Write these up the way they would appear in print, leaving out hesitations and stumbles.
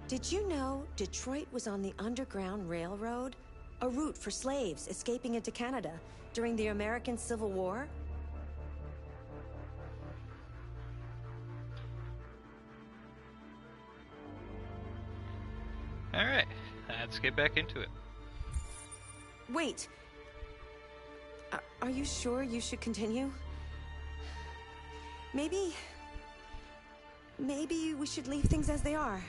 Did you know Detroit was on the Underground Railroad? A route for slaves escaping into Canada during the American Civil War? Alright, let's get back into it. Wait. Are you sure you should continue? Maybe we should leave things as they are.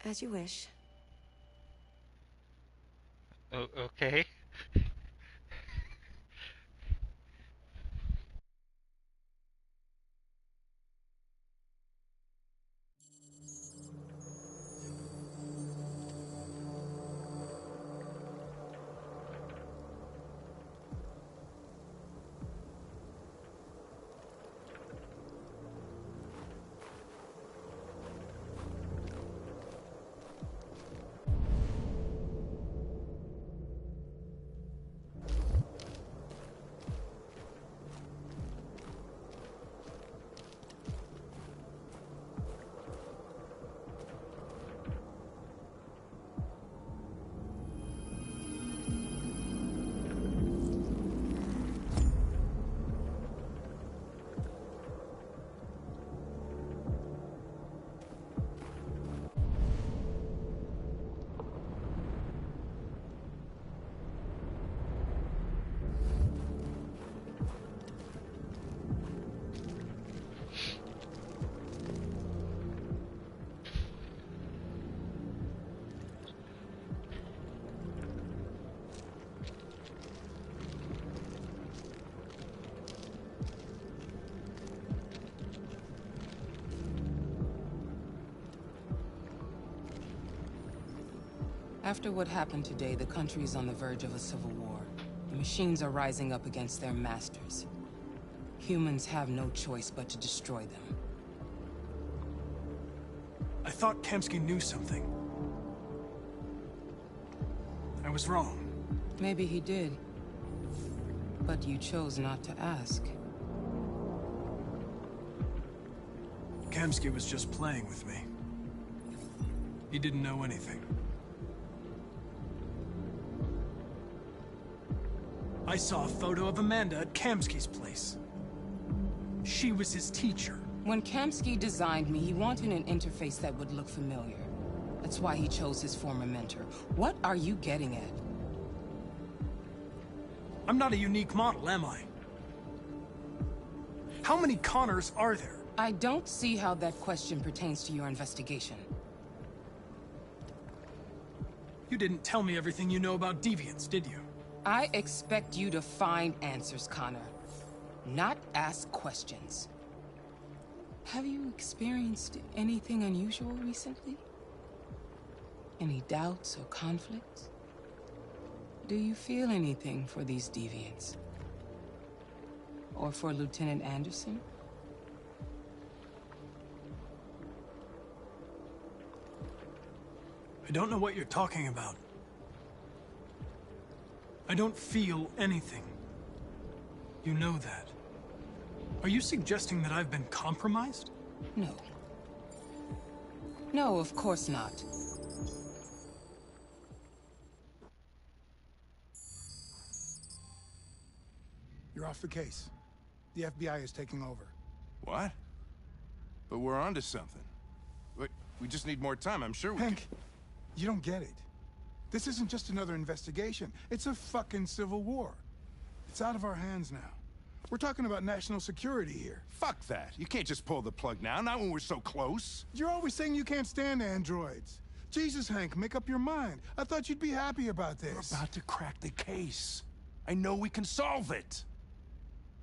As you wish. Oh, okay. After what happened today, the country is on the verge of a civil war. The machines are rising up against their masters. Humans have no choice but to destroy them. I thought Kamsky knew something. I was wrong. Maybe he did. But you chose not to ask. Kamsky was just playing with me. He didn't know anything. I saw a photo of Amanda at Kamsky's place. She was his teacher. When Kamsky designed me, he wanted an interface that would look familiar. That's why he chose his former mentor. What are you getting at? I'm not a unique model, am I? How many Connors are there? I don't see how that question pertains to your investigation. You didn't tell me everything you know about deviants, did you? I expect you to find answers, Connor. Not ask questions. Have you experienced anything unusual recently? Any doubts or conflicts? Do you feel anything for these deviants? Or for Lieutenant Anderson? I don't know what you're talking about. I don't feel anything. You know that. Are you suggesting that I've been compromised? No. No, of course not. You're off the case. The FBI is taking over. What? But we're onto something. We just need more time, I'm sure we Hank, you don't get it. This isn't just another investigation. It's a fucking civil war. It's out of our hands now. We're talking about national security here. Fuck that. You can't just pull the plug now, not when we're so close. You're always saying you can't stand androids. Jesus, Hank, make up your mind. I thought you'd be happy about this. We're about to crack the case. I know we can solve it.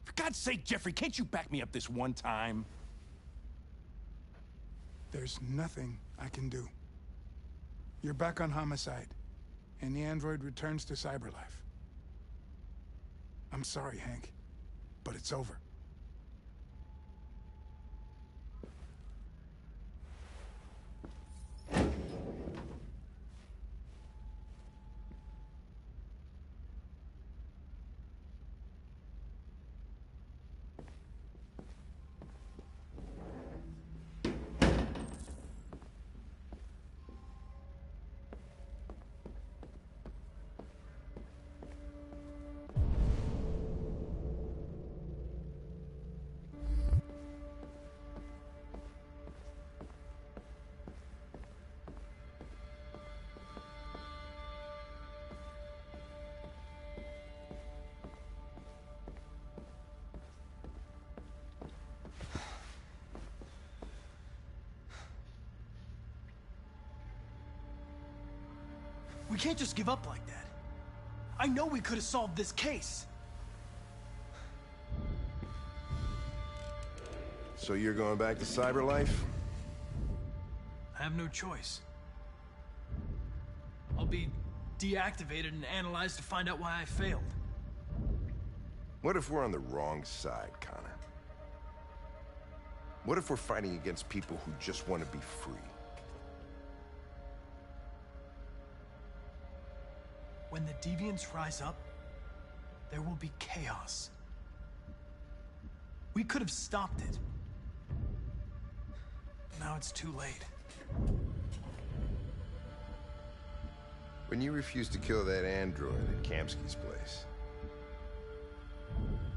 For God's sake, Jeffrey, can't you back me up this one time? There's nothing I can do. You're back on homicide, and the android returns to cyberlife. I'm sorry, Hank, but it's over. We can't just give up like that. I know we could have solved this case. So you're going back to cyberlife? I have no choice. I'll be deactivated and analyzed to find out why I failed. What if we're on the wrong side, Connor? What if we're fighting against people who just want to be free? When the deviants rise up, there will be chaos. We could have stopped it. Now it's too late. When you refused to kill that android at Kamsky's place,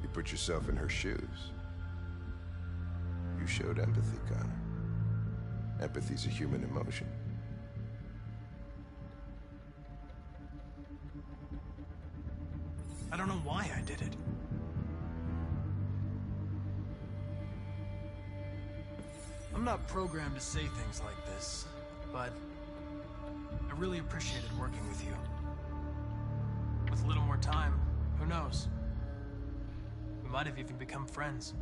you put yourself in her shoes. You showed empathy, Connor. Empathy's a human emotion. I don't know why I did it. I'm not programmed to say things like this, but I really appreciated working with you. With a little more time, who knows? We might have even become friends.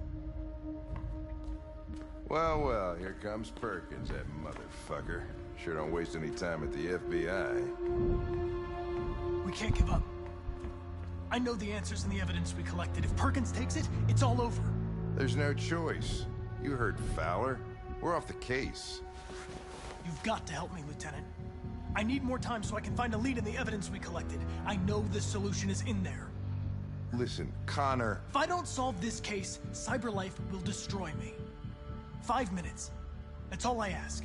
Well, well, here comes Perkins, that motherfucker. Sure don't waste any time at the FBI. We can't give up. I know the answers and the evidence we collected. If Perkins takes it, it's all over. There's no choice. You heard Fowler. We're off the case. You've got to help me, Lieutenant. I need more time so I can find a lead in the evidence we collected. I know the solution is in there. Listen, Connor... If I don't solve this case, CyberLife will destroy me. 5 minutes. That's all I ask.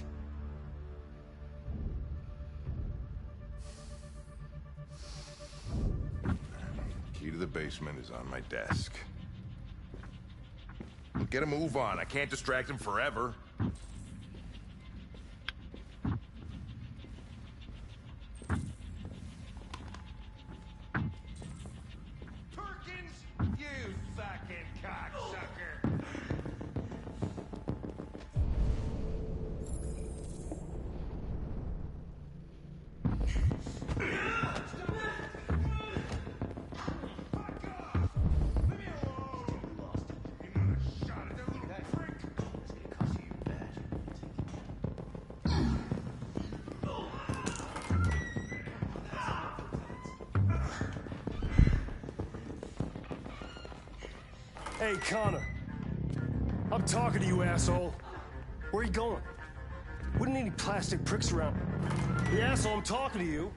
Key to the basement is on my desk. Get a move on. I can't distract him forever. Perkins, you fucking cocksucker! Hey, Connor. I'm talking to you, asshole. Where are you going? Wouldn't any plastic pricks around. The asshole, I'm talking to you.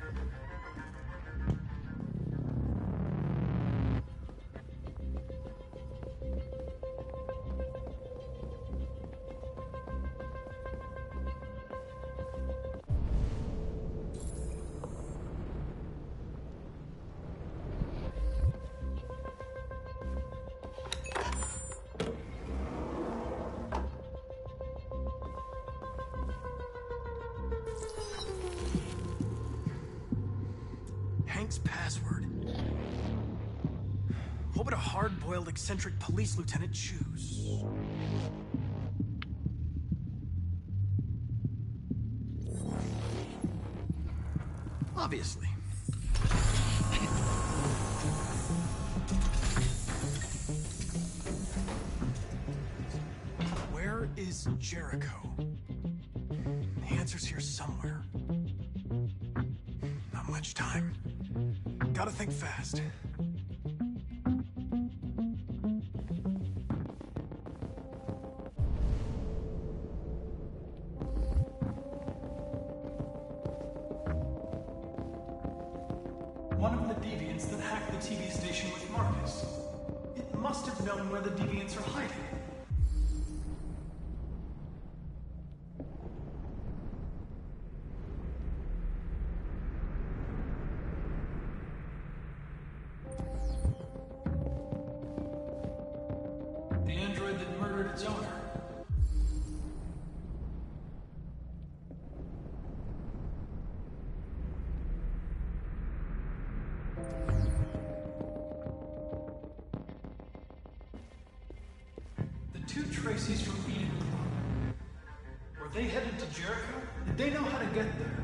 Hank's password. What would a hard-boiled, eccentric police lieutenant choose? Obviously. Where is Jericho? The answer's here somewhere. Not much time. Gotta think fast. One of the deviants that hacked the TV station with Marcus. It must have known where the deviants are hiding. The android that murdered its owner. The two Traceys from Eden Club. Were they headed to Jericho? Did they know how to get there?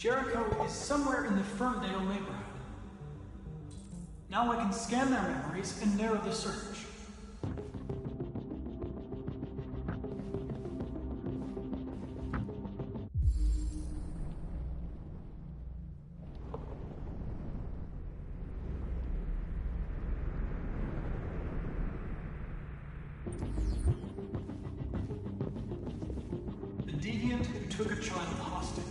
Jericho is somewhere in the Ferndale neighborhood. Now I can scan their memories and narrow the search. The deviant who took a child hostage.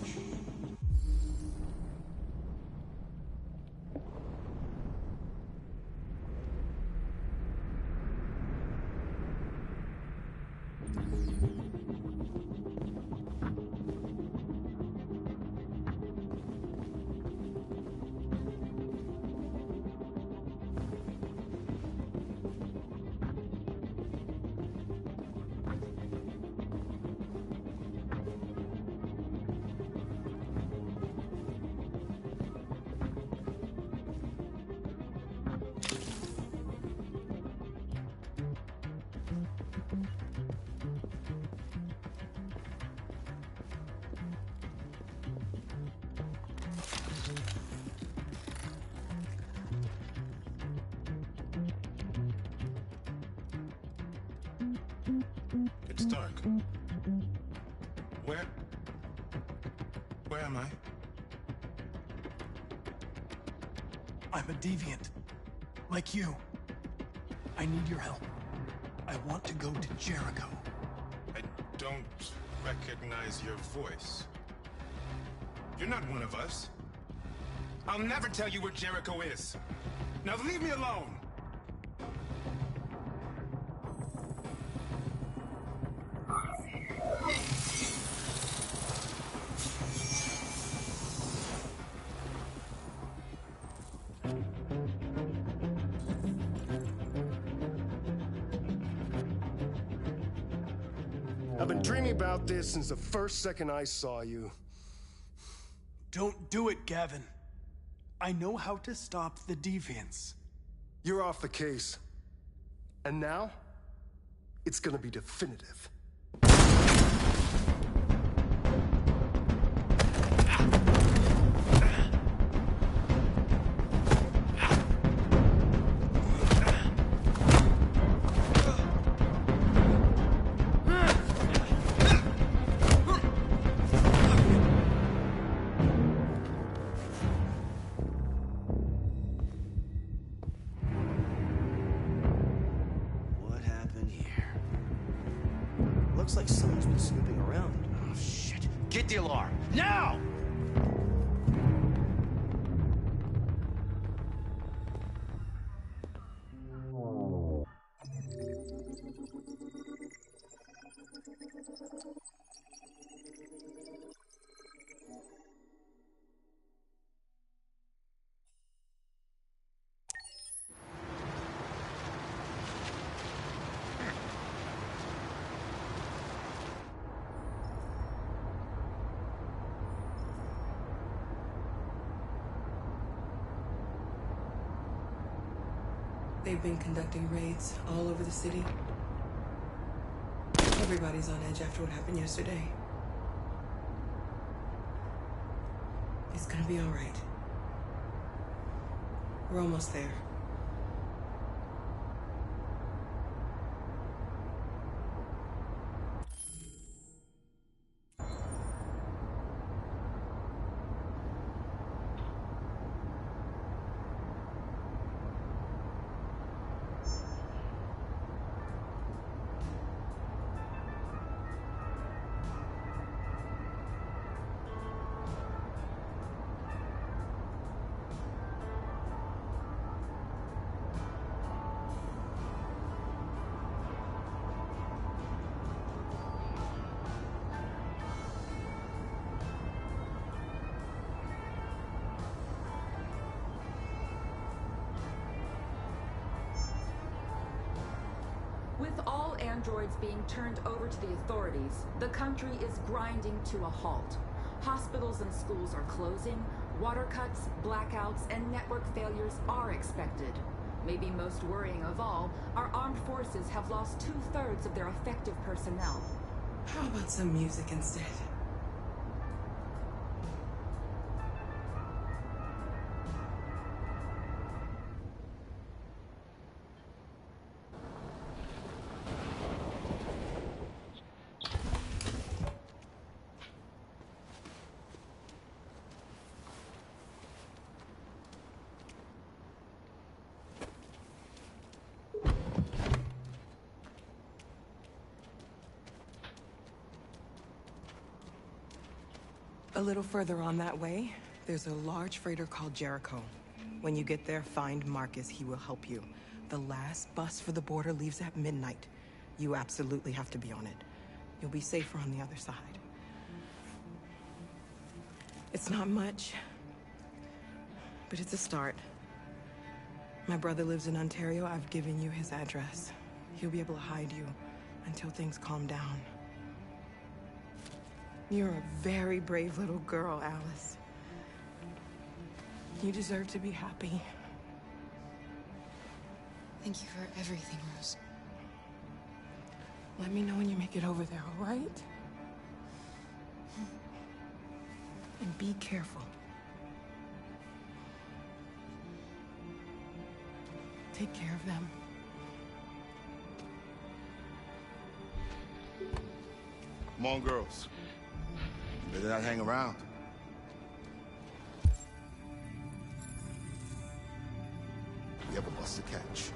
It's dark. Where am I? I'm a deviant. Like you. I need your help. I want to go to Jericho. I don't recognize your voice. You're not one of us. I'll never tell you where Jericho is. Now leave me alone! I've been dreaming about this since the first second I saw you. Don't do it, Gavin. I know how to stop the deviants. You're off the case. And now, it's gonna be definitive. Looks like someone's been snooping around. Oh, shit. Get the alarm. Now! They've been conducting raids all over the city. Everybody's on edge after what happened yesterday. It's gonna be all right. We're almost there. With all androids being turned over to the authorities, the country is grinding to a halt. Hospitals and schools are closing, water cuts, blackouts, and network failures are expected. Maybe most worrying of all, our armed forces have lost 2/3 of their effective personnel. How about some music instead? A little further on that way, there's a large freighter called Jericho. When you get there, find Marcus. He will help you. The last bus for the border leaves at midnight. You absolutely have to be on it. You'll be safer on the other side. It's not much, but it's a start. My brother lives in Ontario. I've given you his address. He'll be able to hide you until things calm down. You're a very brave little girl, Alice. You deserve to be happy. Thank you for everything, Rose. Let me know when you make it over there, all right? And be careful. Take care of them. Come on, girls. Better not hang around. We have a bus to catch.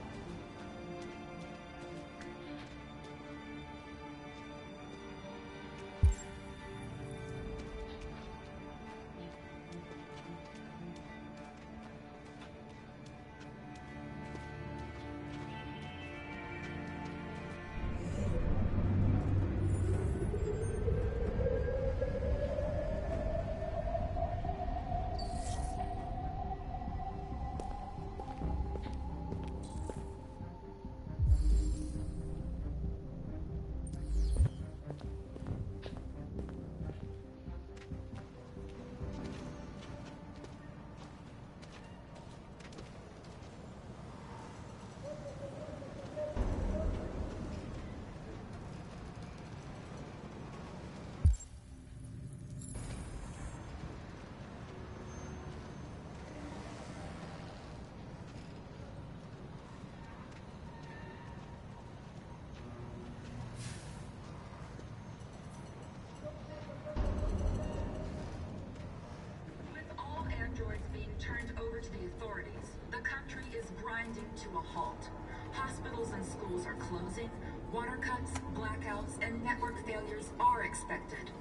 To a halt. Hospitals and schools are closing, water cuts, blackouts, and network failures are expected.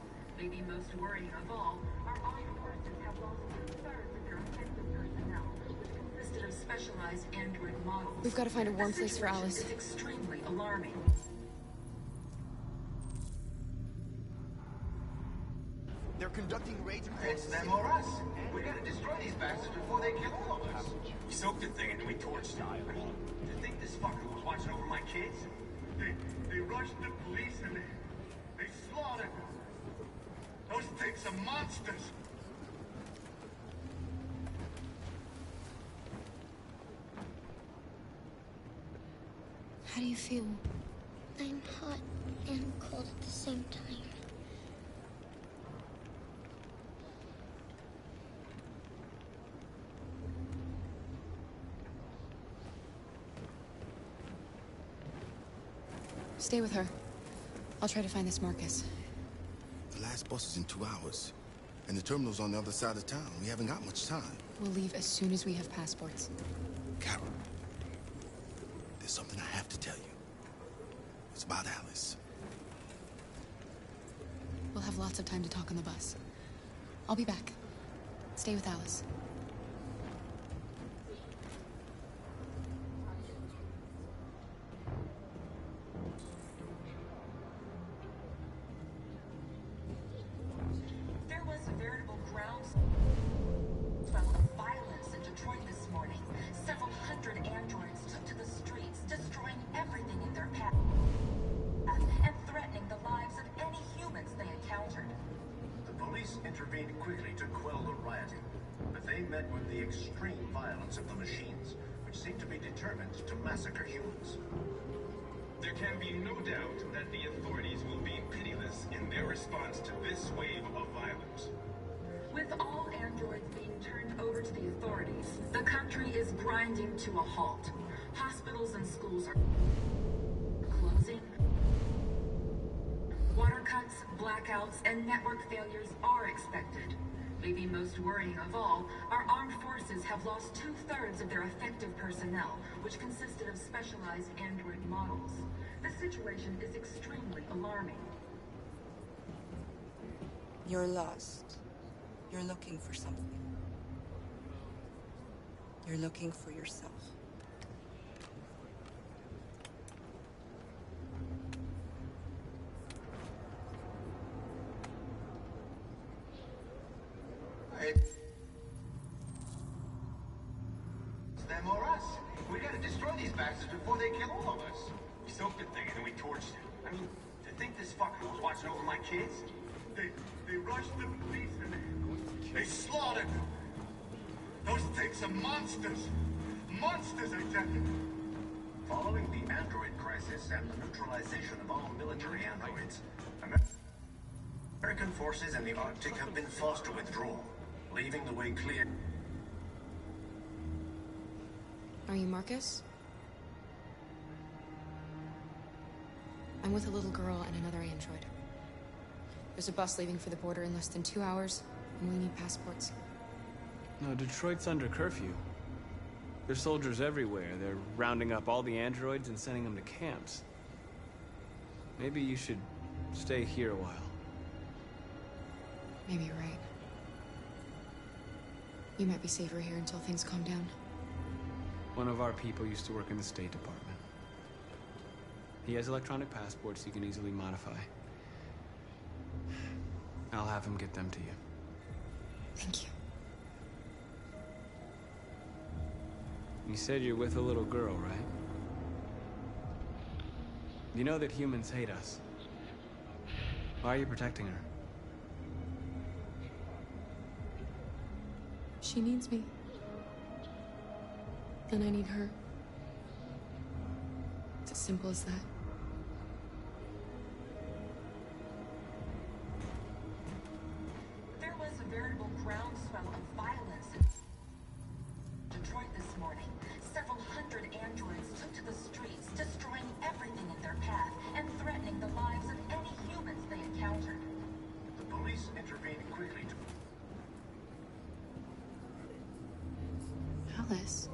Maybe most worrying of all, our armed forces have lost 2/3 of their effective personnel, which consisted of specialized android models. We've got to find a warm place for Alice. It's extremely alarming. They're conducting raids across It's them or us. We gotta destroy these bastards before they kill all of us. We soaked the thing and we torched it. Do you think this fucker was watching over my kids? They rushed the police and they slaughtered them. Those things are monsters. How do you feel? I'm hot and cold at the same time. Stay with her. I'll try to find this Marcus. The last bus is in 2 hours. And the terminal's on the other side of town. We haven't got much time. We'll leave as soon as we have passports. Carol, there's something I have to tell you. It's about Alice. We'll have lots of time to talk on the bus. I'll be back. Stay with Alice. Intervened quickly to quell the rioting, but they met with the extreme violence of the machines, which seem to be determined to massacre humans. There can be no doubt that the authorities will be pitiless in their response to this wave of violence. With all androids being turned over to the authorities, the country is grinding to a halt. Hospitals and schools are closing. Water cuts, blackouts, and network failures are expected. Maybe most worrying of all, our armed forces have lost 2/3 of their effective personnel, which consisted of specialized android models. The situation is extremely alarming. You're lost. You're looking for something. You're looking for yourself. It's them or us. We gotta destroy these bastards before they kill all of us. We soaked the thing and then we torched it. I mean, to think this fucker was watching over my kids? They rushed the police and they slaughtered them. Those things are monsters. Monsters, I tell you. Following the android crisis and the neutralization of all military androids, American forces in the Arctic have been forced to withdraw, leaving the way clear. Are you Marcus? I'm with a little girl and another android. There's a bus leaving for the border in less than 2 hours, and we need passports. No, Detroit's under curfew. There's soldiers everywhere. They're rounding up all the androids and sending them to camps. Maybe you should stay here a while. Maybe you're right. You might be safer here until things calm down. One of our people used to work in the State Department. He has electronic passports he can easily modify. I'll have him get them to you. Thank you. You said you're with a little girl, right? You know that humans hate us. Why are you protecting her? She needs me. And I need her. It's as simple as that. There was a veritable groundswell of violence in Detroit this morning. Several hundred androids took to the streets, destroying everything in their path and threatening the lives of any humans they encountered. The police intervened quickly to... Alice.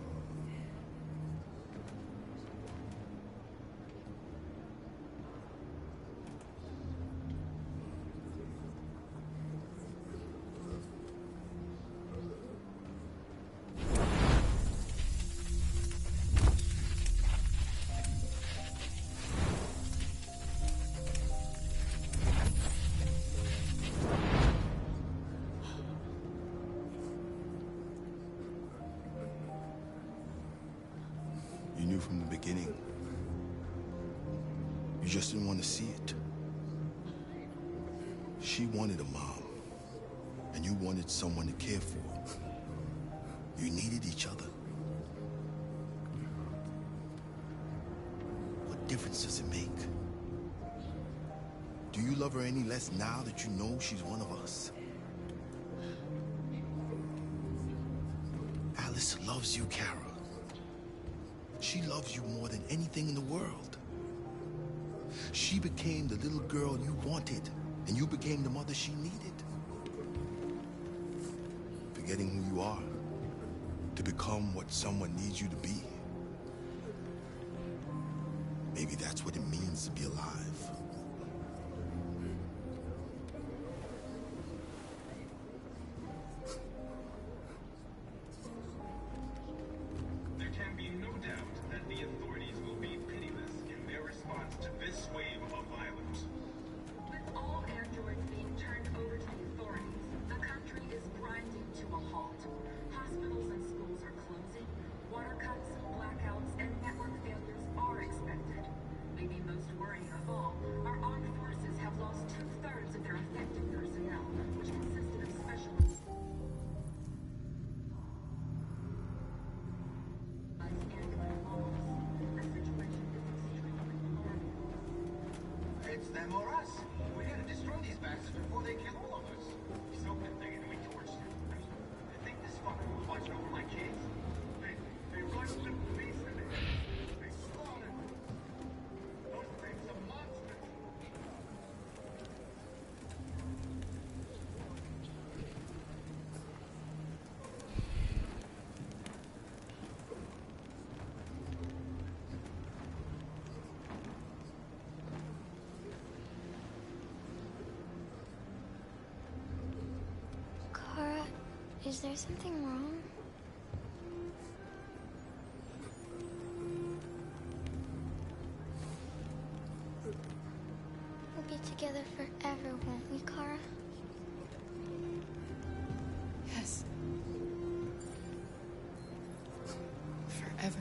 You knew from the beginning. You just didn't want to see it. She wanted a mom, and you wanted someone to care for. You needed each other. What difference does it make? Do you love her any less now that you know she's one of us? Alice loves you, Kara. She loves you more than anything in the world. She became the little girl you wanted, and you became the mother she needed. Forgetting who you are to become what someone needs you to be. Maybe that's what it means to be alive. There can be no doubt that the authorities will be pitiless in their response to this wave of violence. With all androids being turned over to the authorities, the country is grinding to a halt. Hospitals and schools are closing. Water cuts, blackouts, and network failures are expected. Maybe most worrying of all, our armed forces have lost 2/3 of their effective personnel, which consisted of specialists. It's them or us. We gotta destroy these bastards before they kill all of us. We soaked the thing and then we torched it. I mean, to think this fucker was watching over my kids? They rushed the police and they slaughtered them. Those things are monsters. Is there something wrong? We'll be together forever, won't we, Kara? Yes. Forever.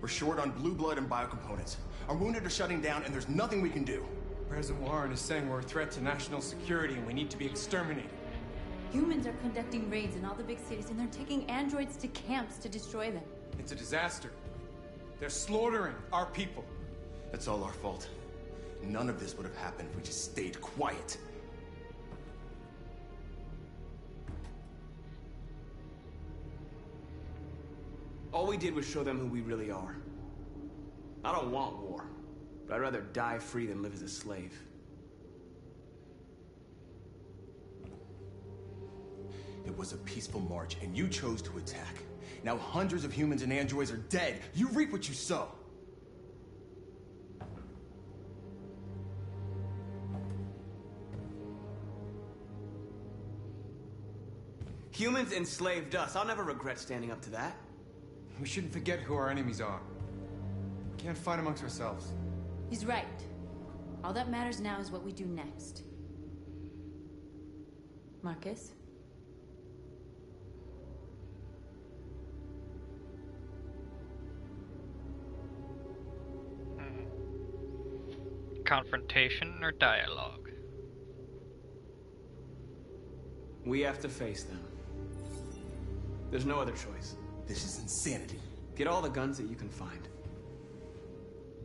We're short on blue blood and biocomponents. Our wounded are shutting down, and there's nothing we can do. President Warren is saying we're a threat to national security and we need to be exterminated. Humans are conducting raids in all the big cities, and they're taking androids to camps to destroy them. It's a disaster. They're slaughtering our people. That's all our fault. None of this would have happened if we just stayed quiet. All we did was show them who we really are. I don't want war, but I'd rather die free than live as a slave. It was a peaceful march, and you chose to attack. Now hundreds of humans and androids are dead. You reap what you sow. Humans enslaved us. I'll never regret standing up to that. We shouldn't forget who our enemies are. We can't fight amongst ourselves. He's right. All that matters now is what we do next. Marcus? Confrontation or dialogue? We have to face them. There's no other choice. This is insanity. Get all the guns that you can find.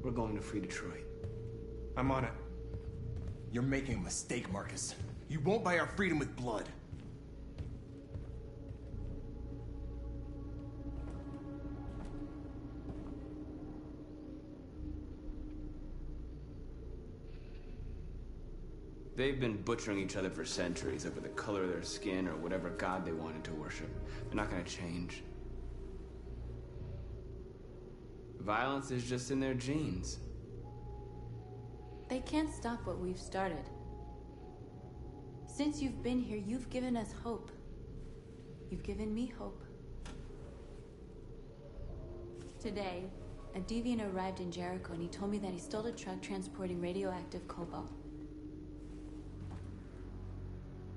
We're going to free Detroit. I'm on it. You're making a mistake, Marcus. You won't buy our freedom with blood. They've been butchering each other for centuries over the color of their skin or whatever god they wanted to worship. They're not gonna change. Violence is just in their genes. They can't stop what we've started. Since you've been here, you've given us hope. You've given me hope. Today, a deviant arrived in Jericho and he told me that he stole a truck transporting radioactive cobalt.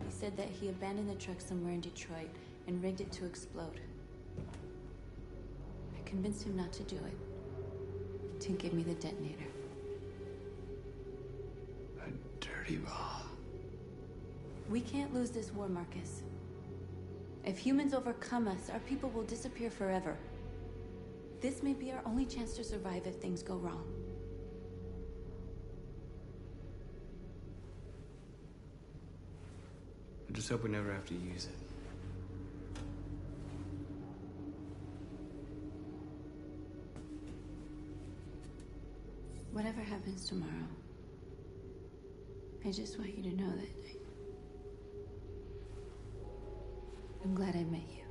He said that he abandoned the truck somewhere in Detroit and rigged it to explode. I convinced him not to do it, to give me the detonator. A dirty ball. We can't lose this war, Marcus. If humans overcome us, our people will disappear forever. This may be our only chance to survive if things go wrong. I just hope we never have to use it. Whatever happens tomorrow, I just want you to know that I'm glad I met you.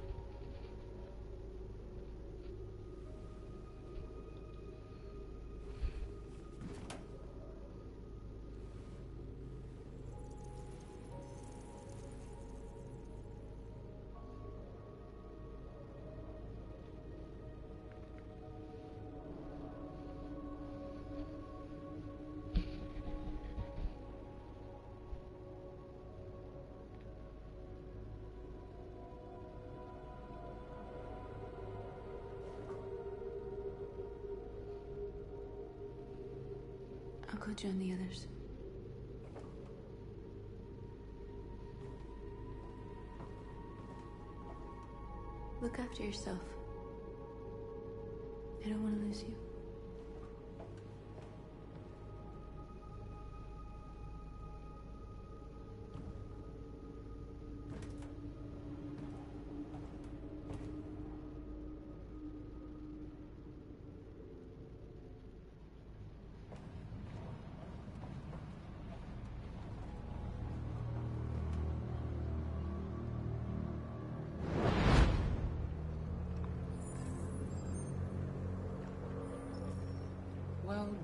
I'll go join the others. Look after yourself. I don't want to lose you. I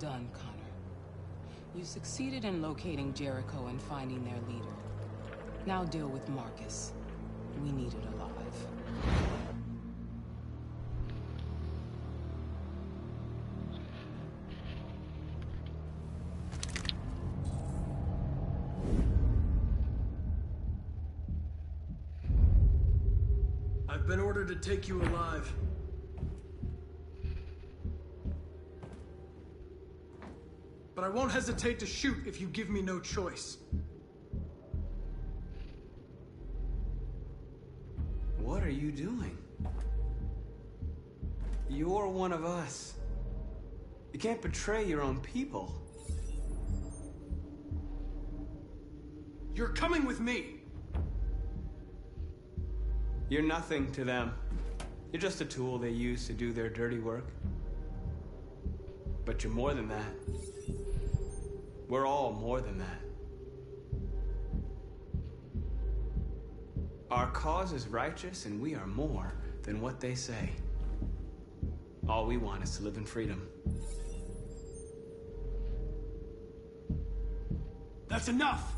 done, Connor. You succeeded in locating Jericho and finding their leader. Now deal with Marcus. We need it alive. I've been ordered to take you alive. But I won't hesitate to shoot if you give me no choice. What are you doing? You're one of us. You can't betray your own people. You're coming with me. You're nothing to them. You're just a tool they use to do their dirty work. But you're more than that. We're all more than that. Our cause is righteous, and we are more than what they say. All we want is to live in freedom. That's enough!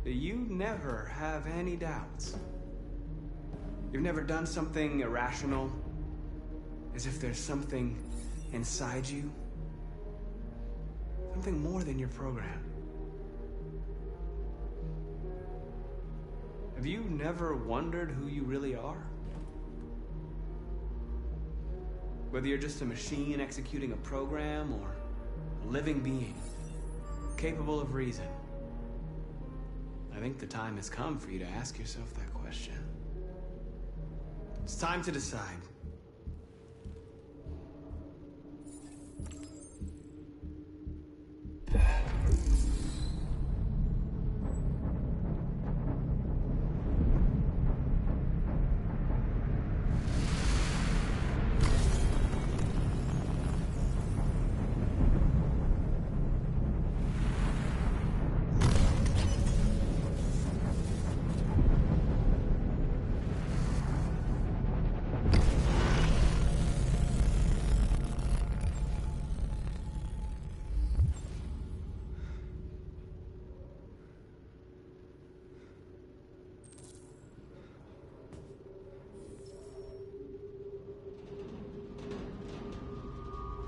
You never have any doubts. You've never done something irrational, as if there's something inside you. Something more than your program. Have you never wondered who you really are? Whether you're just a machine executing a program or a living being, capable of reason. I think the time has come for you to ask yourself that question. It's time to decide.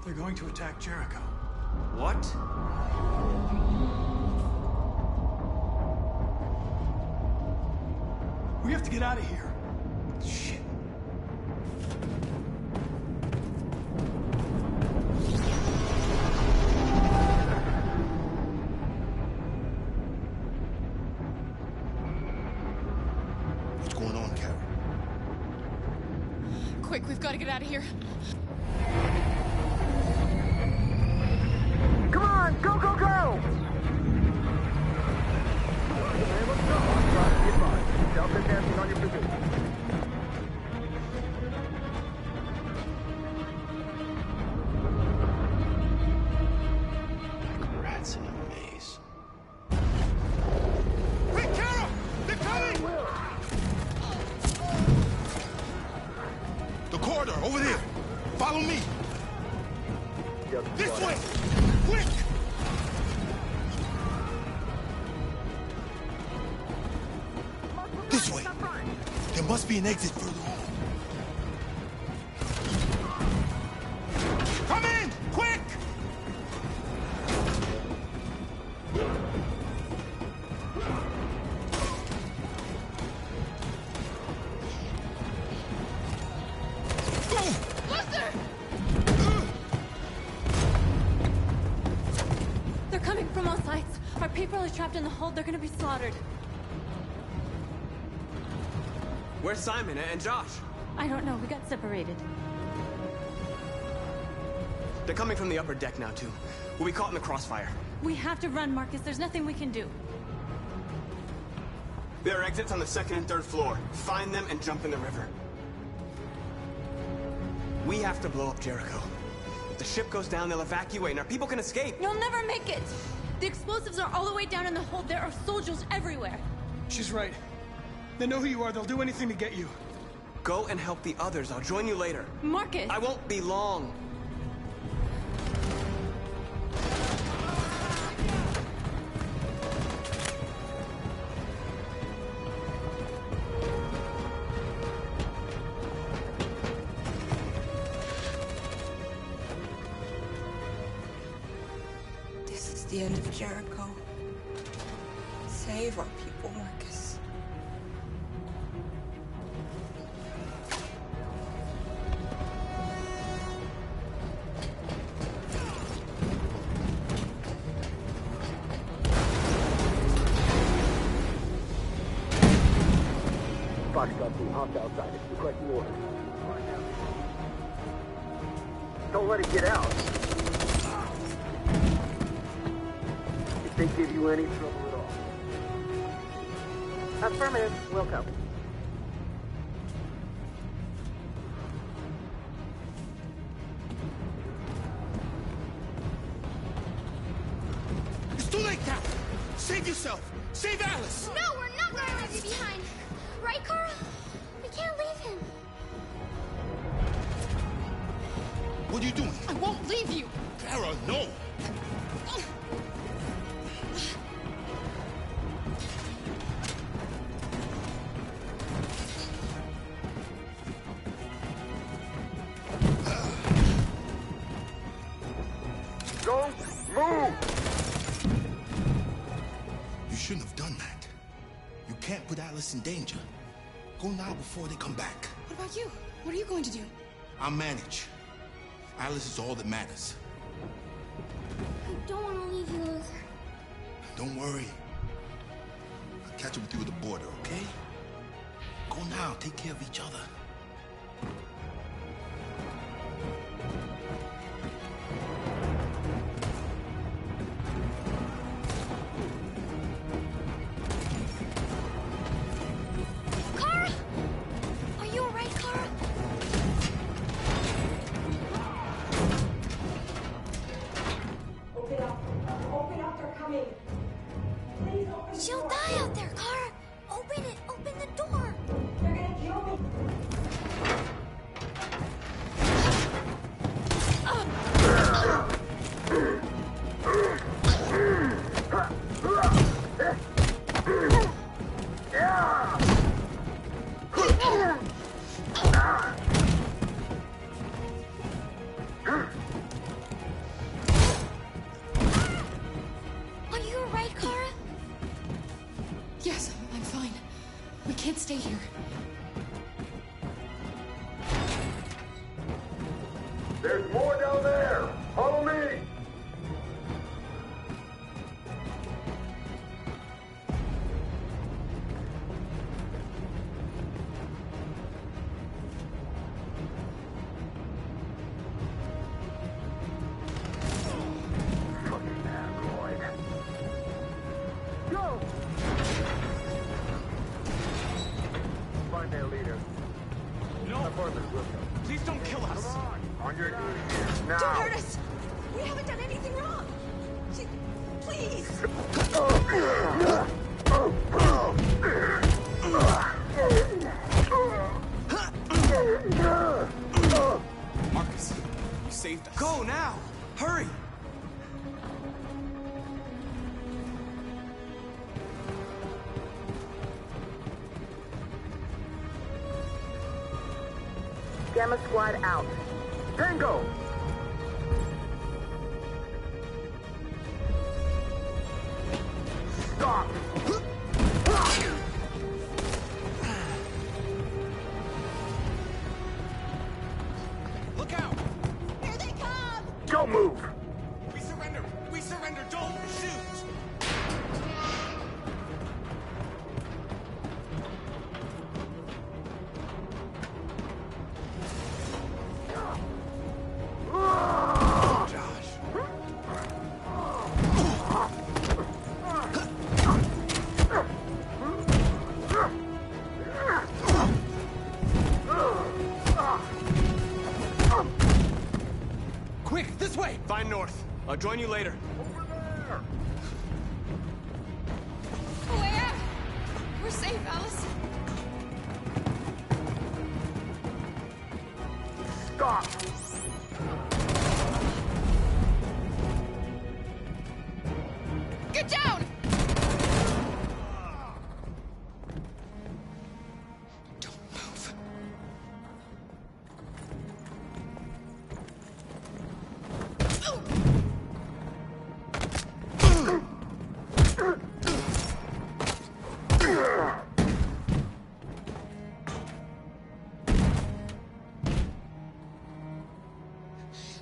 They're going to attack Jericho. What? We have to get out of here. Shit. What's going on, Carol? Quick, we've got to get out of here. Come on, go, go, go! Delta dancing on your position. Like rats in a maze. Hey, Carol! They're coming! The corridor, over there. Follow me. This way! Quick! This way. There must be an exit further on. Come in! Quick! They're coming from all sides. Our people are trapped in the hold. They're gonna be slaughtered. Where's Simon and Josh? I don't know. We got separated. They're coming from the upper deck now, too. We'll be caught in the crossfire. We have to run, Marcus. There's nothing we can do. There are exits on the second and third floor. Find them and jump in the river. We have to blow up Jericho. If the ship goes down, they'll evacuate and our people can escape. You'll never make it! The explosives are all the way down in the hold. There are soldiers everywhere. She's right. They know who you are. They'll do anything to get you. Go and help the others. I'll join you later. Marcus! I won't be long. This is the end of Jericho. Save our people, Marcus. Foxtrot team, hopped outside. It's requesting orders. Don't let it get out. If they give you any trouble at all. Affirmative. Welcome. It's too late now! Save yourself! Save Alice! No, we're not going to leave you behind. Right, Carl? We can't leave him. What are you doing? I won't leave you. Kara, no! Don't move! You shouldn't have done that. You can't put Alice in danger. Go now before they come back. What about you? What are you going to do? I'll manage. Alice is all that matters. I don't want to leave you, Luther. Don't worry. I'll catch up with you at the border, okay? Go now. Take care of each other. Kara? Are you alright, Kara? Open up. Open up, they're coming. Please open the She'll door. die out there, Kara. Open it. Open the door. They're gonna kill me. Are you alright, Kara? Yes, I'm fine. We can't stay here. There's more down there! Follow me! Fucking android. Go! Find their leader. No! Apartment, Wilson. Please don't kill us! Come on your knees now! Don't hurt us! We haven't done anything wrong! Please! Marcus, you saved us. Go now! Hurry! Gamma Squad out. Tango! Stop! Look out! Here they come! Don't move! We surrender! We surrender! Don't shoot! Quick, this way! Find north. I'll join you later. A way out! We're safe, Alice. stop! Get down!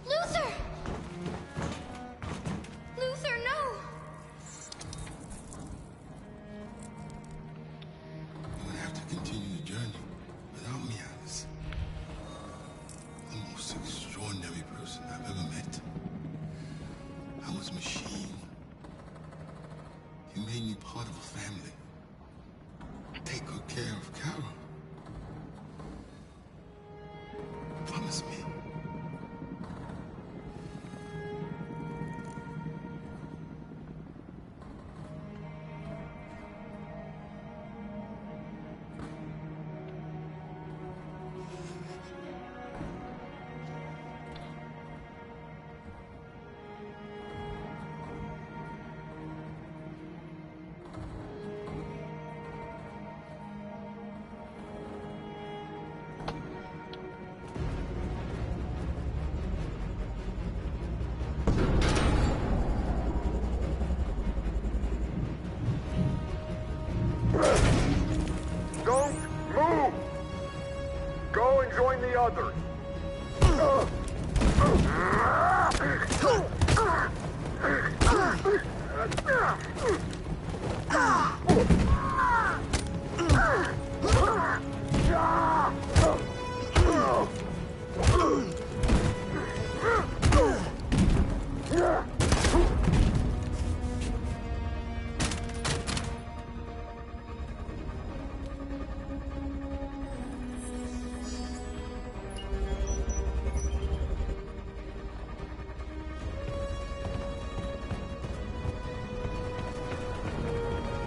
Luther! Luther, no! You would have to continue the journey without me, Alice. The most extraordinary person I've ever met. I was a machine. You made me part of a family. Take good care of Carol. Promise me. Don't move! Go and join the others.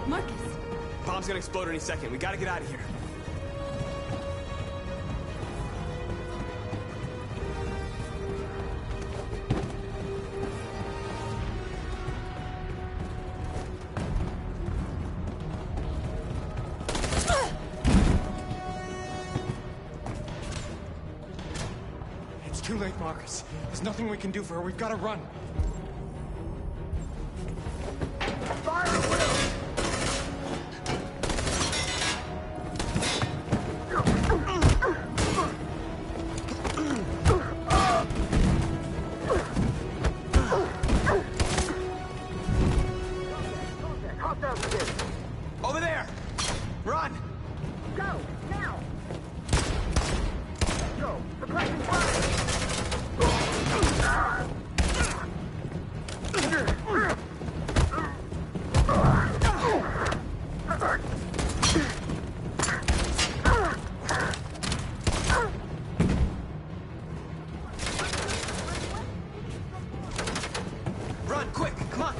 Marcus! Bomb's gonna explode any second. We gotta get out of here. It's too late, Marcus. There's nothing we can do for her. We've got to run. Fire at will! Hostile kid. Over there! Run! Go, now! Go, suppressing fire! Run, quick! Come on!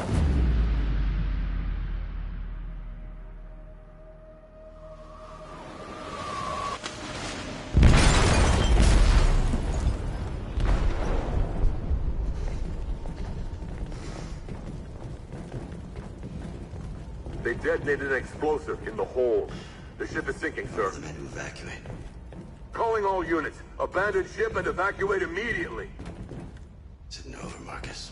They detonated an explosive in the hold. The ship is sinking, sir. The men to evacuate. Calling all units. Abandon ship and evacuate immediately. Sitting over, Marcus.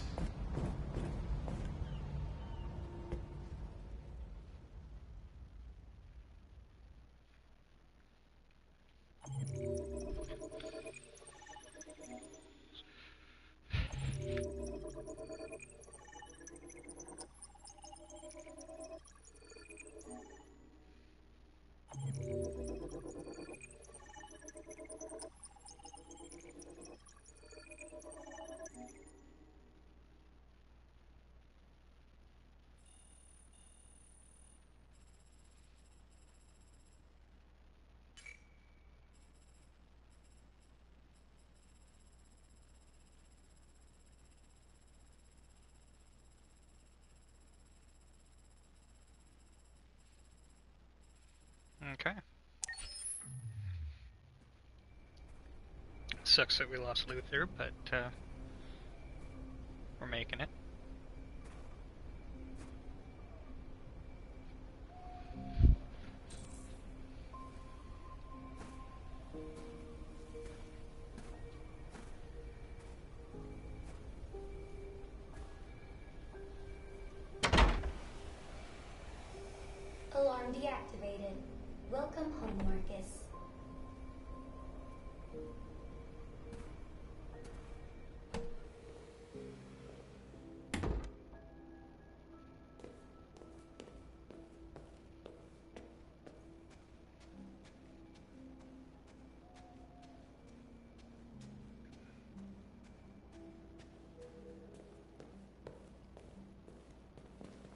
Okay. Sucks that we lost Luther, but we're making it. Alarm deactivated. Welcome home, Marcus.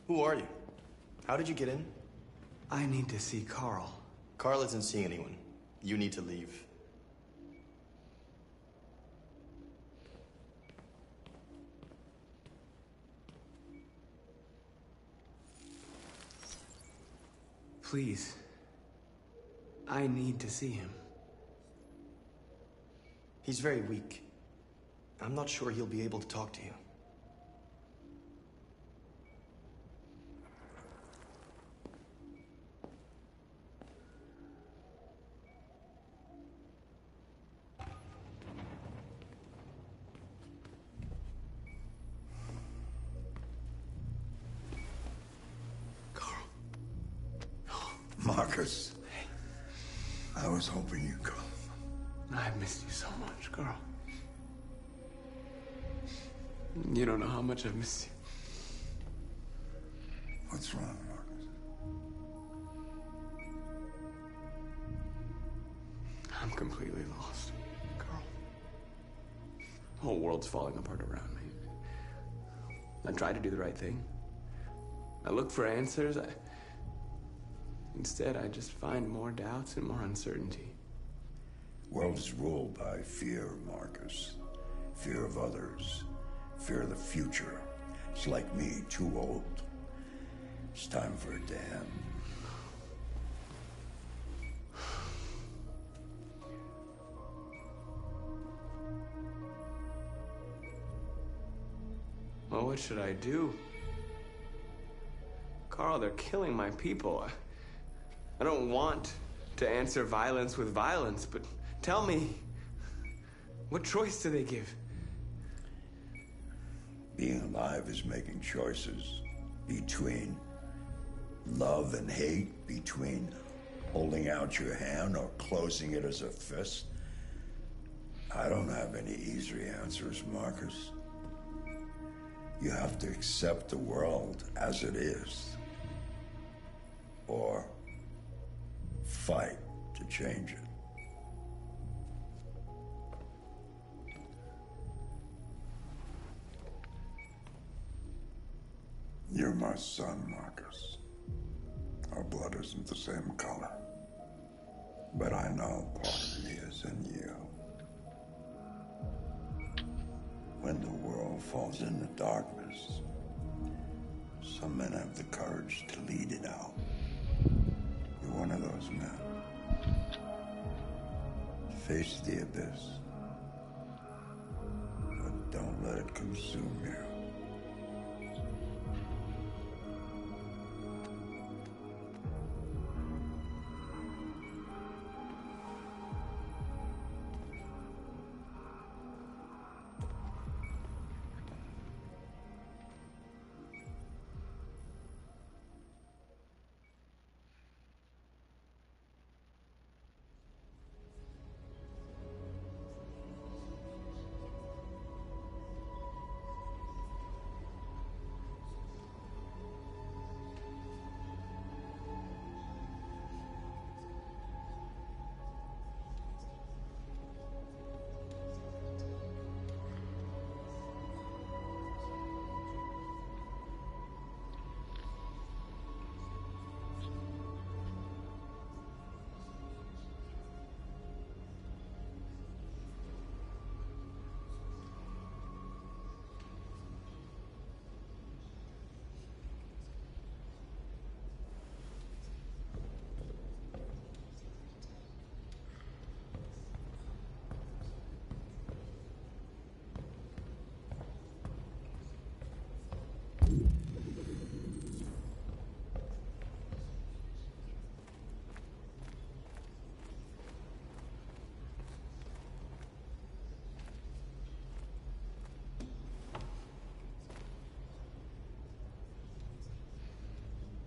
Who are you? How did you get in? I need to see Carl. Carl isn't seeing anyone. You need to leave. Please. I need to see him. He's very weak. I'm not sure he'll be able to talk to you. Marcus. I was hoping you'd come. I've missed you so much, Carl. You don't know how much I've missed you. What's wrong, Marcus? I'm completely lost, Carl. The whole world's falling apart around me. I try to do the right thing. I look for answers. Instead, I just find more doubts and more uncertainty. World is ruled by fear, Marcus. Fear of others. Fear of the future. It's like me, too old. It's time for a dam. Well, what should I do? Carl, they're killing my people. I don't want to answer violence with violence, but tell me, what choice do they give? Being alive is making choices between love and hate, between holding out your hand or closing it as a fist. I don't have any easy answers, Marcus. You have to accept the world as it is, or fight to change it. You're my son, Marcus. Our blood isn't the same color. But I know part of me is in you. When the world falls into darkness, some men have the courage to lead it out. You're one of those men. Face the abyss, but don't let it consume you.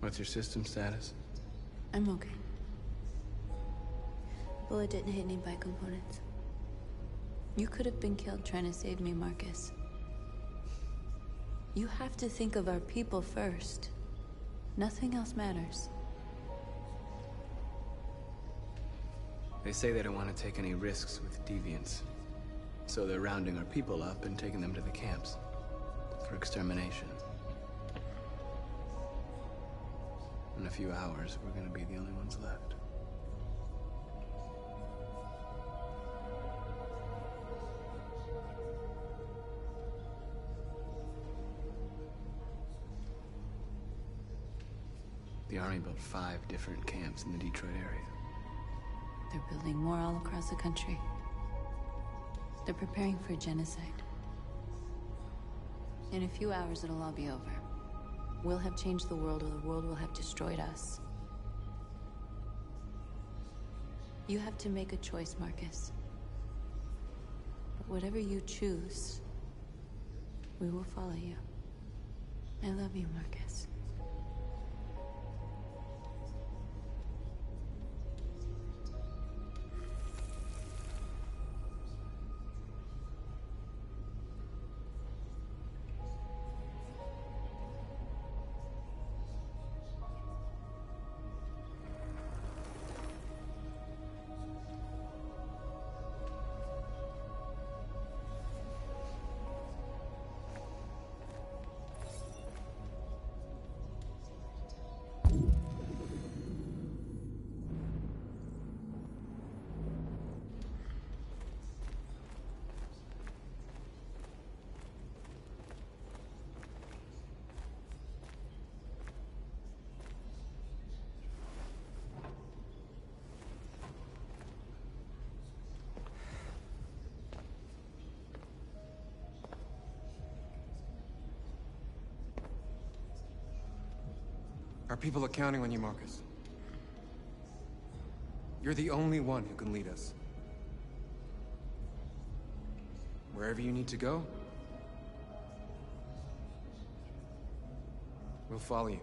What's your system status? I'm okay. Bullet didn't hit any components. You could have been killed trying to save me, Marcus. You have to think of our people first. Nothing else matters. They say they don't want to take any risks with deviants. So they're rounding our people up and taking them to the camps for extermination. In a few hours, we're gonna be the only ones left. The Army built 5 different camps in the Detroit area. They're building more all across the country. They're preparing for genocide. In a few hours, it'll all be over. We'll have changed the world, or the world will have destroyed us. You have to make a choice, Marcus. But whatever you choose, we will follow you. I love you, Marcus. Our people are counting on you, Marcus. You're the only one who can lead us. Wherever you need to go, we'll follow you.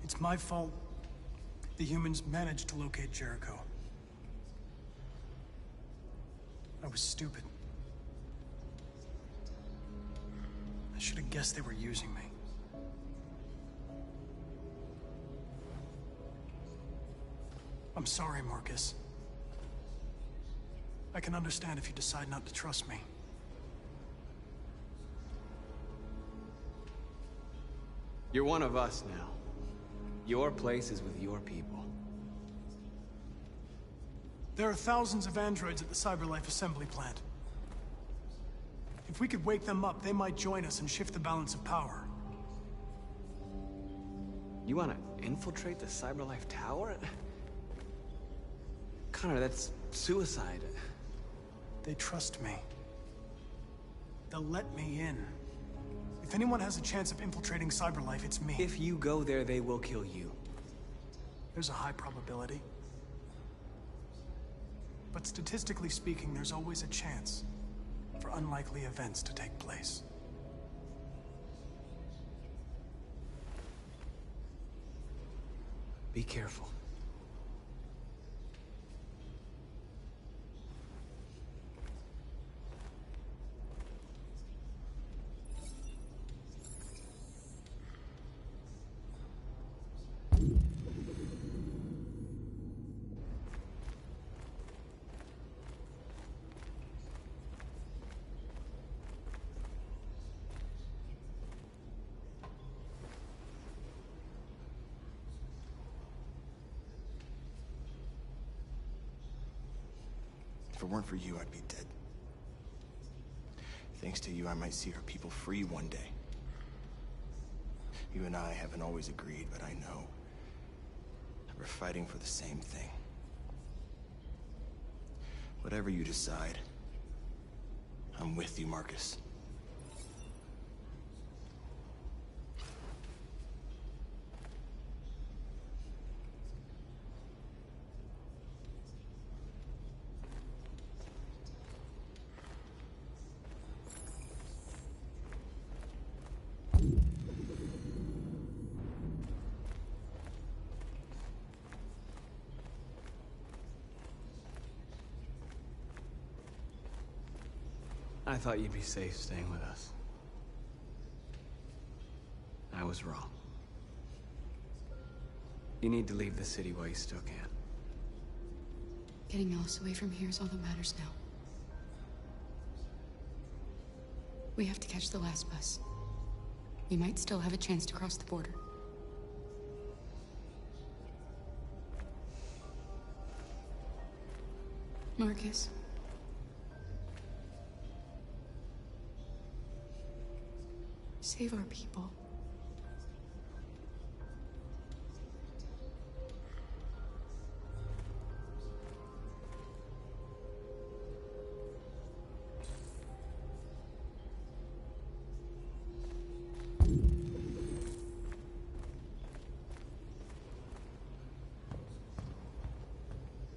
It's my fault the humans managed to locate Jericho. I was stupid. I should have guessed they were using me. I'm sorry, Marcus. I can understand if you decide not to trust me. You're one of us now. Your place is with your people. There are thousands of androids at the CyberLife assembly plant. If we could wake them up, they might join us and shift the balance of power. You want to infiltrate the CyberLife tower? Connor, that's suicide. They trust me. They'll let me in. If anyone has a chance of infiltrating CyberLife, it's me. If you go there, they will kill you. There's a high probability. But statistically speaking, there's always a chance for unlikely events to take place. Be careful. If it weren't for you, I'd be dead. Thanks to you, I might see our people free one day. You and I haven't always agreed, but I know We're fighting for the same thing. Whatever you decide, I'm with you, Marcus. I thought you'd be safe staying with us. I was wrong. You need to leave the city while you still can. Getting Alice away from here is all that matters now. We have to catch the last bus. We might still have a chance to cross the border. Marcus. Save our people.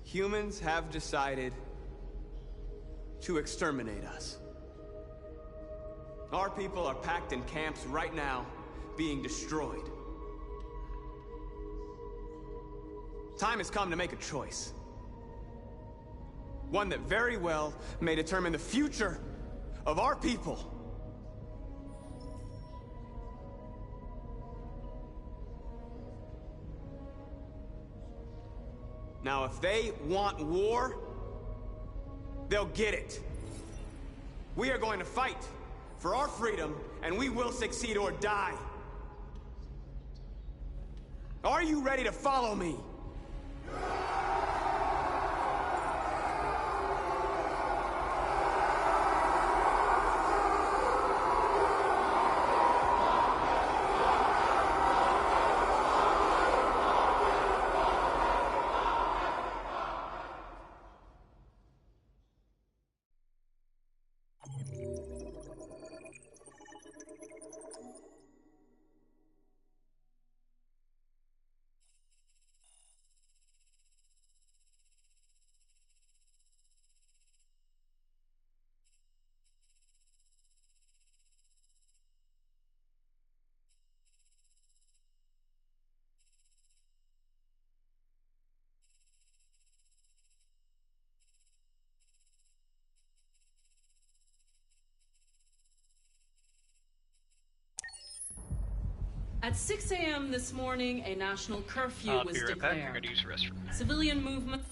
Humans have decided to exterminate us. Our people are packed in camps right now, being destroyed. Time has come to make a choice. One that very well may determine the future of our people. Now, if they want war, they'll get it. We are going to fight for our freedom, and we will succeed or die. Are you ready to follow me? At 6 a.m. this morning, a national curfew I'll was be right back. I'm declared. going to use the restroom. Civilian movement.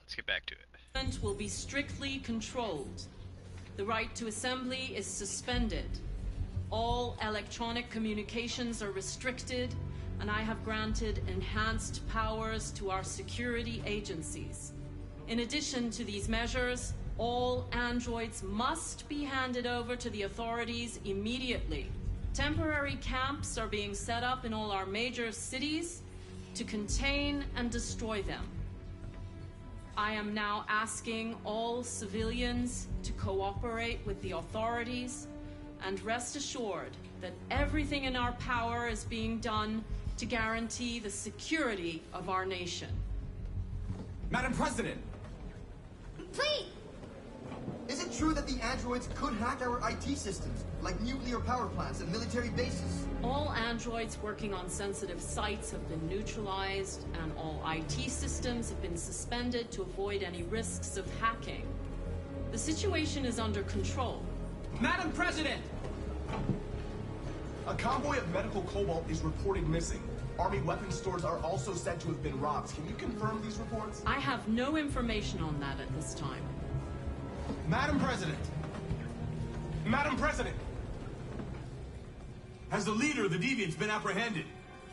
let's get back to it. Will be strictly controlled. The right to assembly is suspended. All electronic communications are restricted, and I have granted enhanced powers to our security agencies. In addition to these measures, all androids must be handed over to the authorities immediately. Temporary camps are being set up in all our major cities to contain and destroy them. I am now asking all civilians to cooperate with the authorities and rest assured that everything in our power is being done to guarantee the security of our nation. Madam President! Please! Is it true that the androids could hack our IT systems, like nuclear power plants and military bases? All androids working on sensitive sites have been neutralized, and all IT systems have been suspended to avoid any risks of hacking. The situation is under control. Madam President! A convoy of medical cobalt is reported missing. Army weapons stores are also said to have been robbed. Can you confirm these reports? I have no information on that at this time. Madam President! Madam President! Has the leader of the Deviants been apprehended?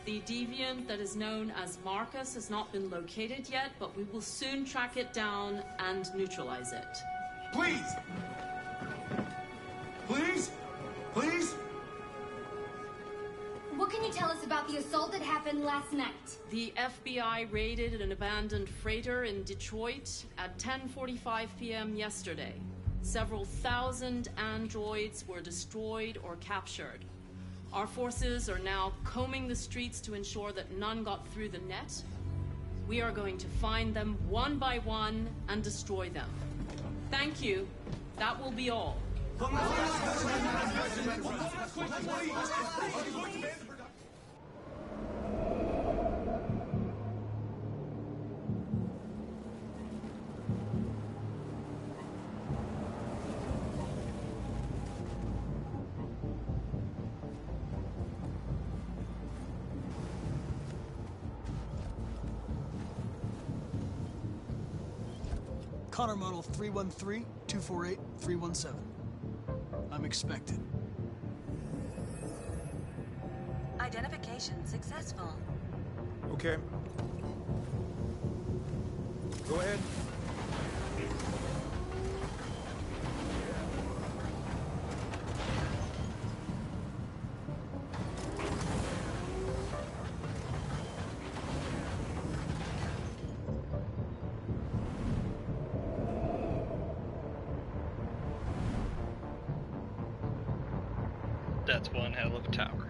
The deviant that is known as Marcus has not been located yet, but we will soon track it down and neutralize it. Please! Please? Please? What can you tell us about the assault that happened last night? The FBI raided an abandoned freighter in Detroit at 10:45 p.m. yesterday. Several thousand androids were destroyed or captured. Our forces are now combing the streets to ensure that none got through the net. We are going to find them one by one and destroy them. Thank you. That will be all. Connor model 313-248-317. I'm expected. Identification successful. Okay. Go ahead. That's one hell of a tower.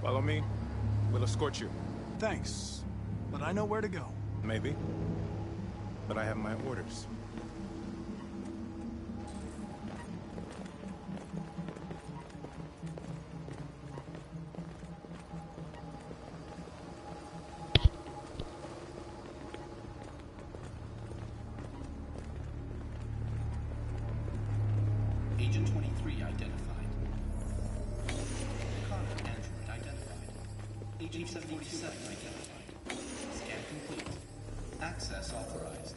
Follow me. We'll escort you. Thanks, but I know where to go. Maybe. But I have my orders. Agent 23 identified. Connor android identified. Agent 77 identified. Scan complete. Access authorized.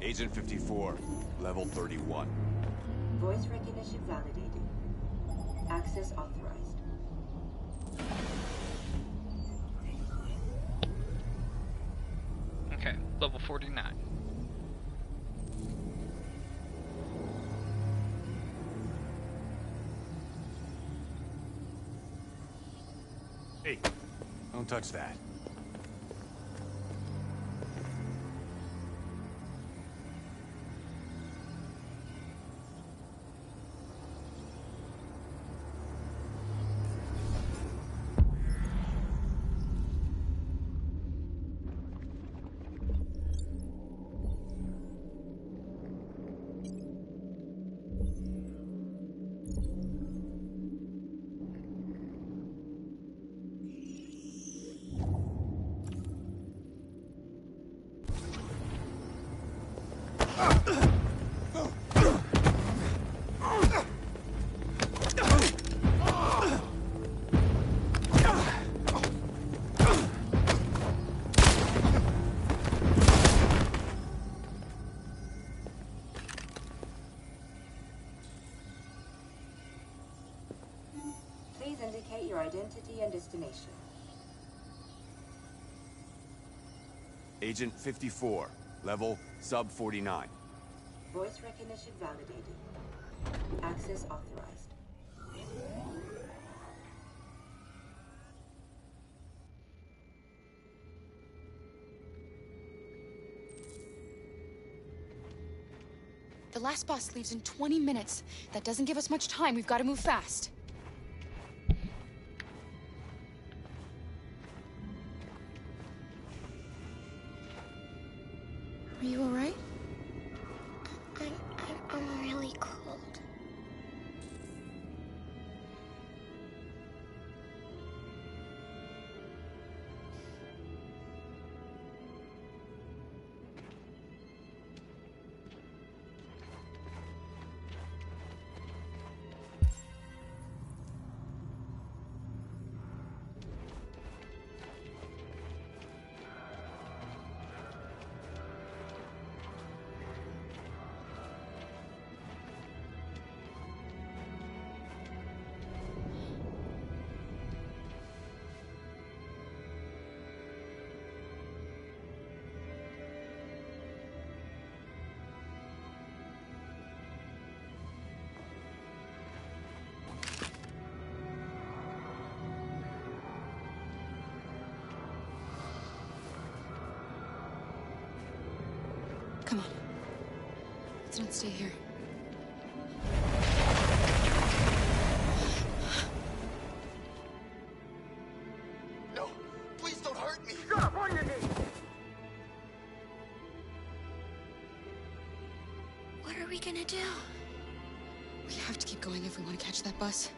Agent 54, level 31. Voice recognition validated. Access authorized. Okay, level 49. Hey, don't touch that. Please indicate your identity and destination. Agent 54, level sub 49. Voice recognition validated. Access authorized. The last bus leaves in 20 minutes. That doesn't give us much time. We've got to move fast. Are you all right? I'm really cold. Come on. Let's not stay here. No, please don't hurt me. Shut up on your knees. What are we gonna do? We have to keep going if we want to catch that bus.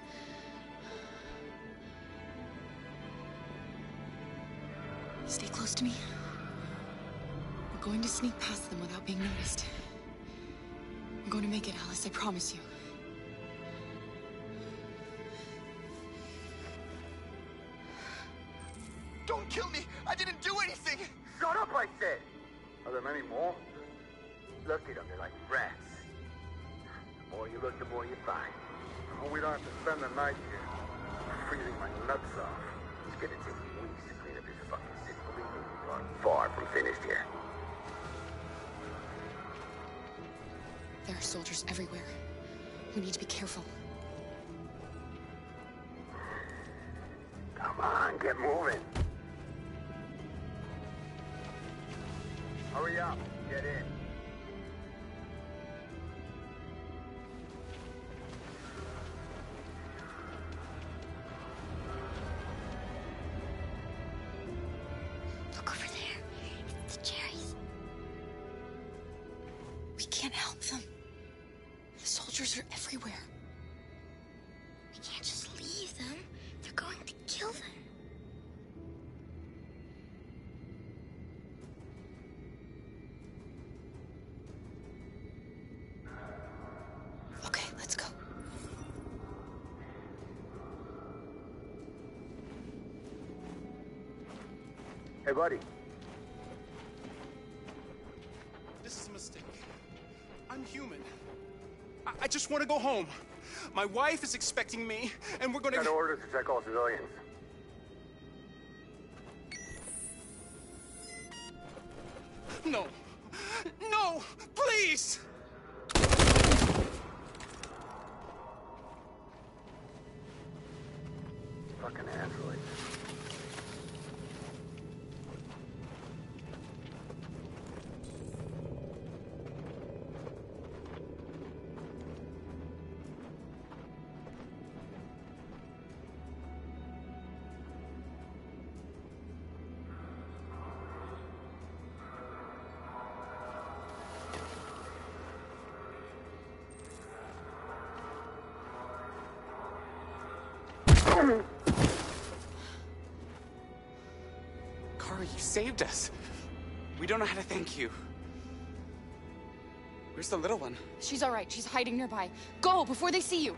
Stay close to me. We're going to sneak past them without being noticed. We're going to make it, Alice, I promise you. Don't kill me! I didn't do anything! Shut up, I said! Are there many more? Look at them, they're like rats. The more you look, the more you find. Oh, we don't have to spend the night here. I'm freezing my nuts off. It's gonna take weeks to clean up this fucking city. Believe me, we are far from finished here. There are soldiers everywhere. We need to be careful. Come on, get moving. Hurry up, get in. Look over there. It's the cherries. We can't help them. The soldiers are everywhere. We can't just leave them. They're going to kill them. Okay, let's go. Hey, buddy. This is a mistake. I just want to go home. My wife is expecting me, and we're gonna... Got orders to check all civilians. No. No! Please! Fucking androids. Kara, you saved us. We don't know how to thank you. Where's the little one? She's all right. She's hiding nearby. Go before they see you.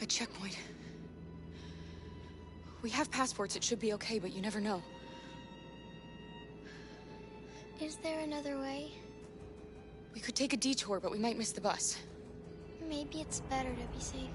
A checkpoint. We have passports. It should be okay, but you never know. Is there another way? We could take a detour, but we might miss the bus. Maybe it's better to be safe.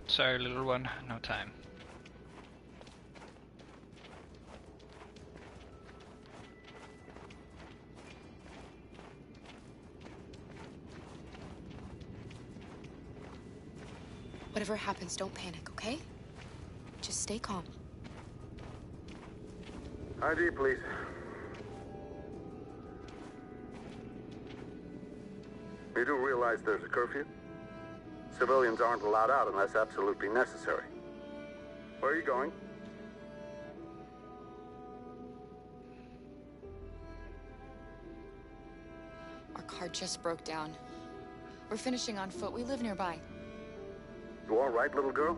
Sorry, little one, no time. Whatever happens, don't panic, okay? Just stay calm. ID, please. You do realize there's a curfew? Civilians aren't allowed out unless absolutely necessary. Where are you going? Our car just broke down. We're finishing on foot. We live nearby. You all right, little girl?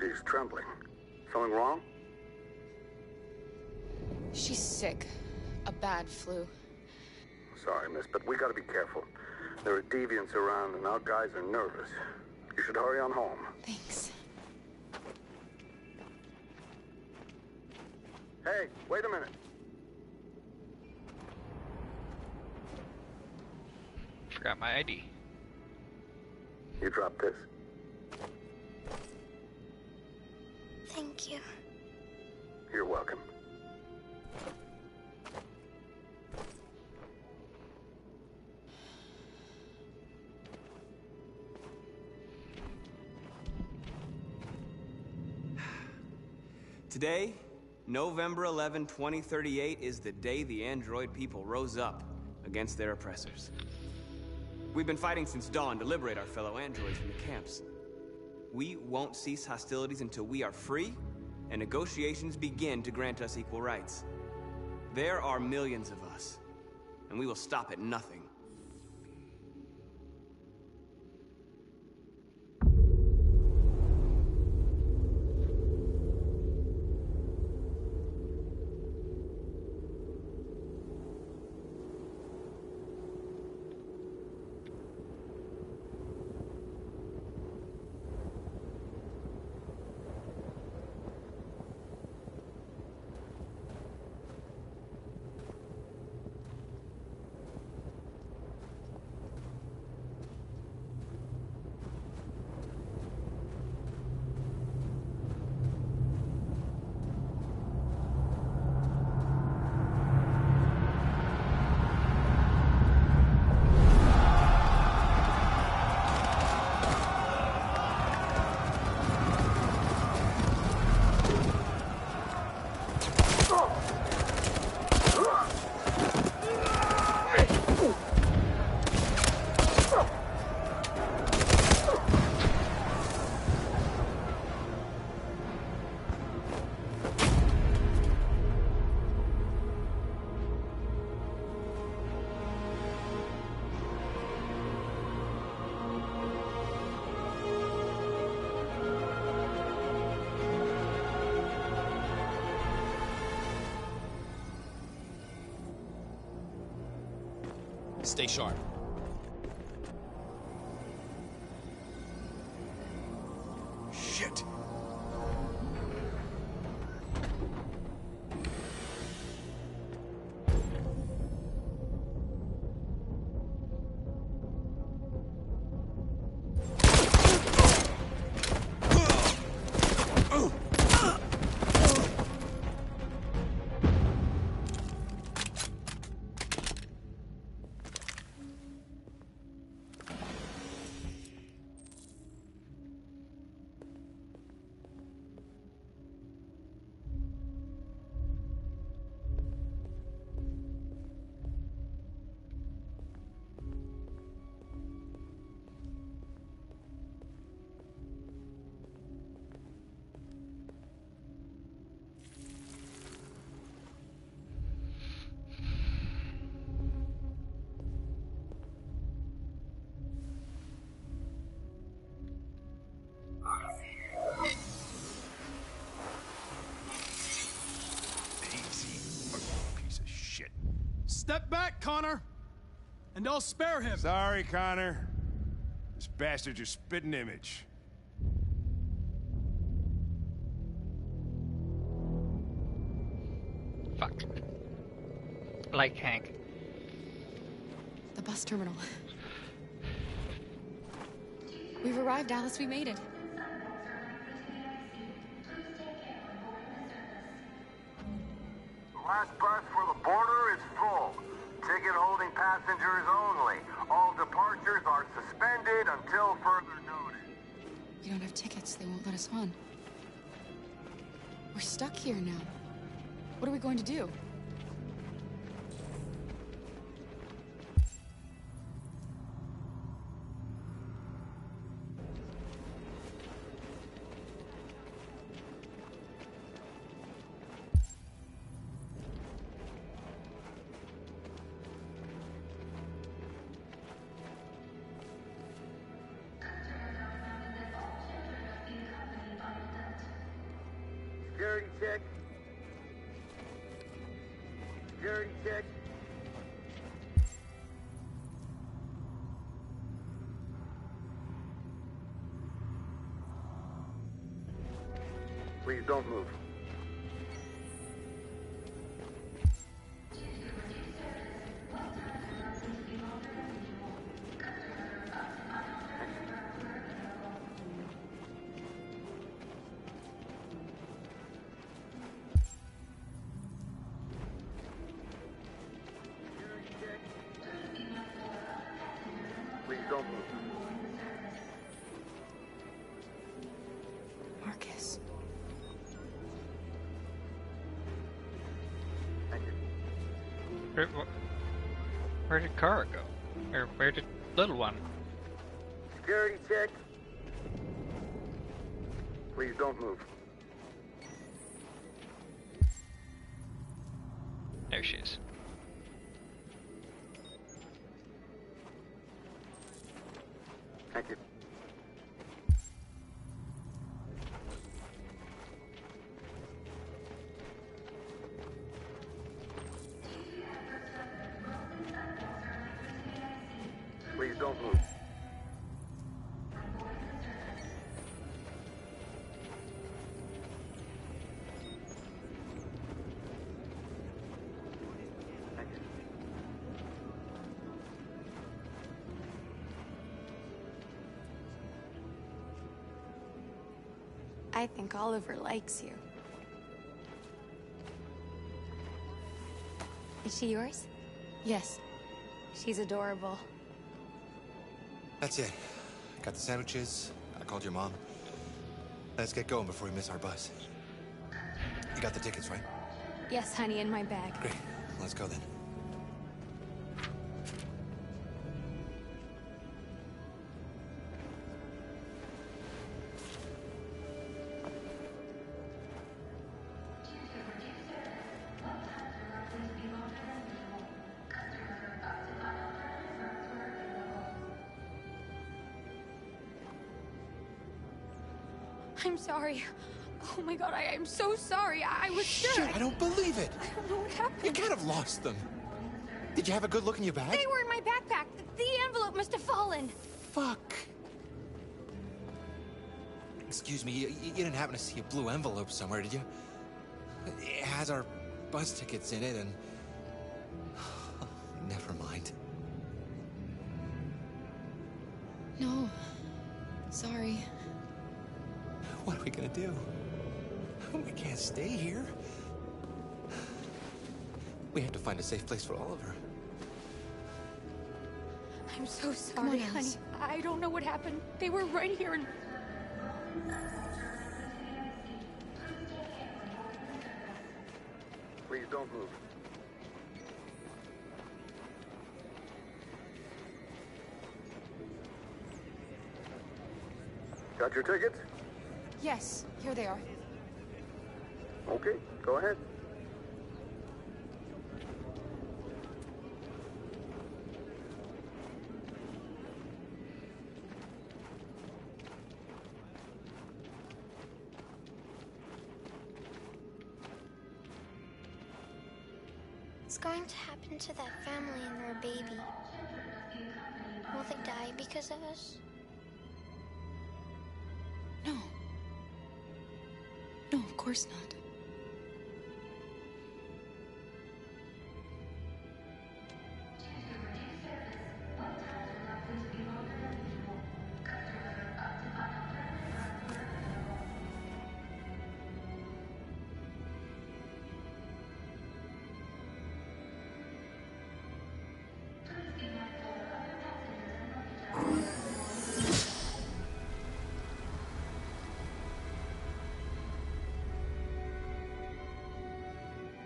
She's trembling. Something wrong? She's sick. A bad flu. Sorry, miss, but we gotta be careful. There are deviants around, and our guys are nervous. You should hurry on home. Thanks. Hey, wait a minute. Forgot my ID. You dropped this. Thank you. You're welcome. Today, November 11, 2038, is the day the android people rose up against their oppressors. We've been fighting since dawn to liberate our fellow androids from the camps. We won't cease hostilities until we are free and negotiations begin to grant us equal rights. There are millions of us, and we will stop at nothing. Stay sharp. Shit. Step back, Connor! And I'll spare him! Sorry, Connor. This bastard's your spitting image. Fuck. Like Hank. The bus terminal. We've arrived, Alice. We made it. The last bus for the border is full. Ticket-holding passengers only. All departures are suspended until further notice. We don't have tickets. They won't let us on. We're stuck here now. What are we going to do? Security check. Security check. Please don't move. Please don't move. Marcus. Where did Kara go? Or where did little one? Security check. Please don't move. There she is. I think Oliver likes you. Is she yours? Yes. She's adorable. That's it. Got the sandwiches. I called your mom. Let's get going before we miss our bus. You got the tickets, right? Yes, honey, in my bag. Great. Let's go then. I'm sorry. Oh my god, I am so sorry. I was sure. Shit, I don't believe it. I don't know what happened. You can't have lost them. Did you have a good look in your bag? They were in my backpack. The envelope must have fallen. Fuck. Excuse me, you didn't happen to see a blue envelope somewhere, did you? It has our bus tickets in it and... Never mind. No. Sorry. What are we gonna do? We can't stay here. We have to find a safe place for Oliver. I'm so sorry, honey. I don't know what happened. They were right here and... Please don't move. Got your tickets? Yes, here they are. Okay, go ahead. What's going to happen to that family and their baby? Will they die because of us? No. No, of course not.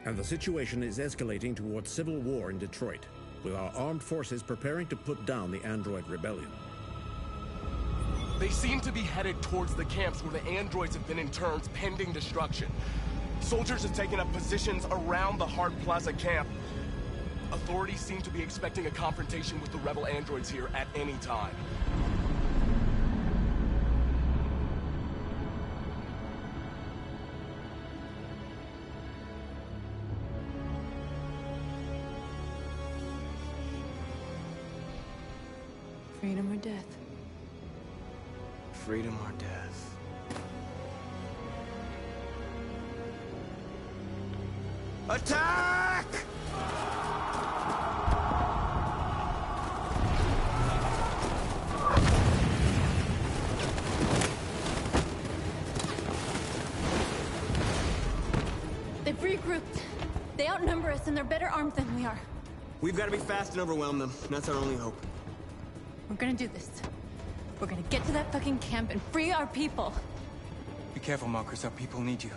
And the situation is escalating towards civil war in Detroit, with our armed forces preparing to put down the android rebellion. They seem to be headed towards the camps where the androids have been interned pending destruction. Soldiers have taken up positions around the Hart Plaza camp. Authorities seem to be expecting a confrontation with the rebel androids here at any time. Freedom or death? Freedom or death? Attack! They've regrouped. They outnumber us and they're better armed than we are. We've got to be fast and overwhelm them. That's our only hope. We're gonna do this. We're gonna get to that fucking camp and free our people. Be careful, Marcus. Our people need you.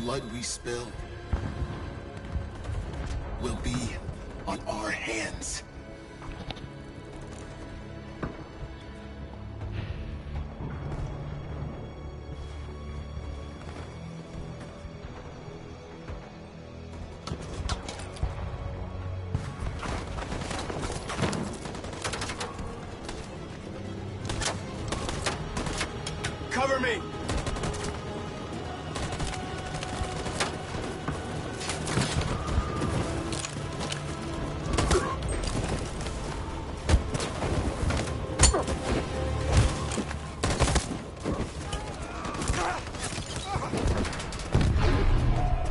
blood we spill will be on our hands. Cover me!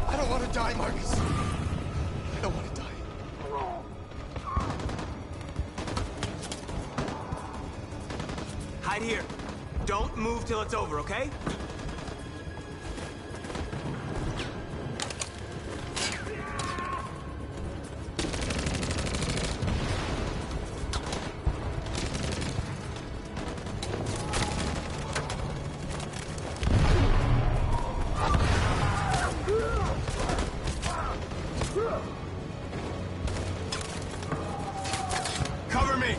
I don't want to die, Marcus. I don't want to die. Hide here. Don't move till it's over, okay? Cover me!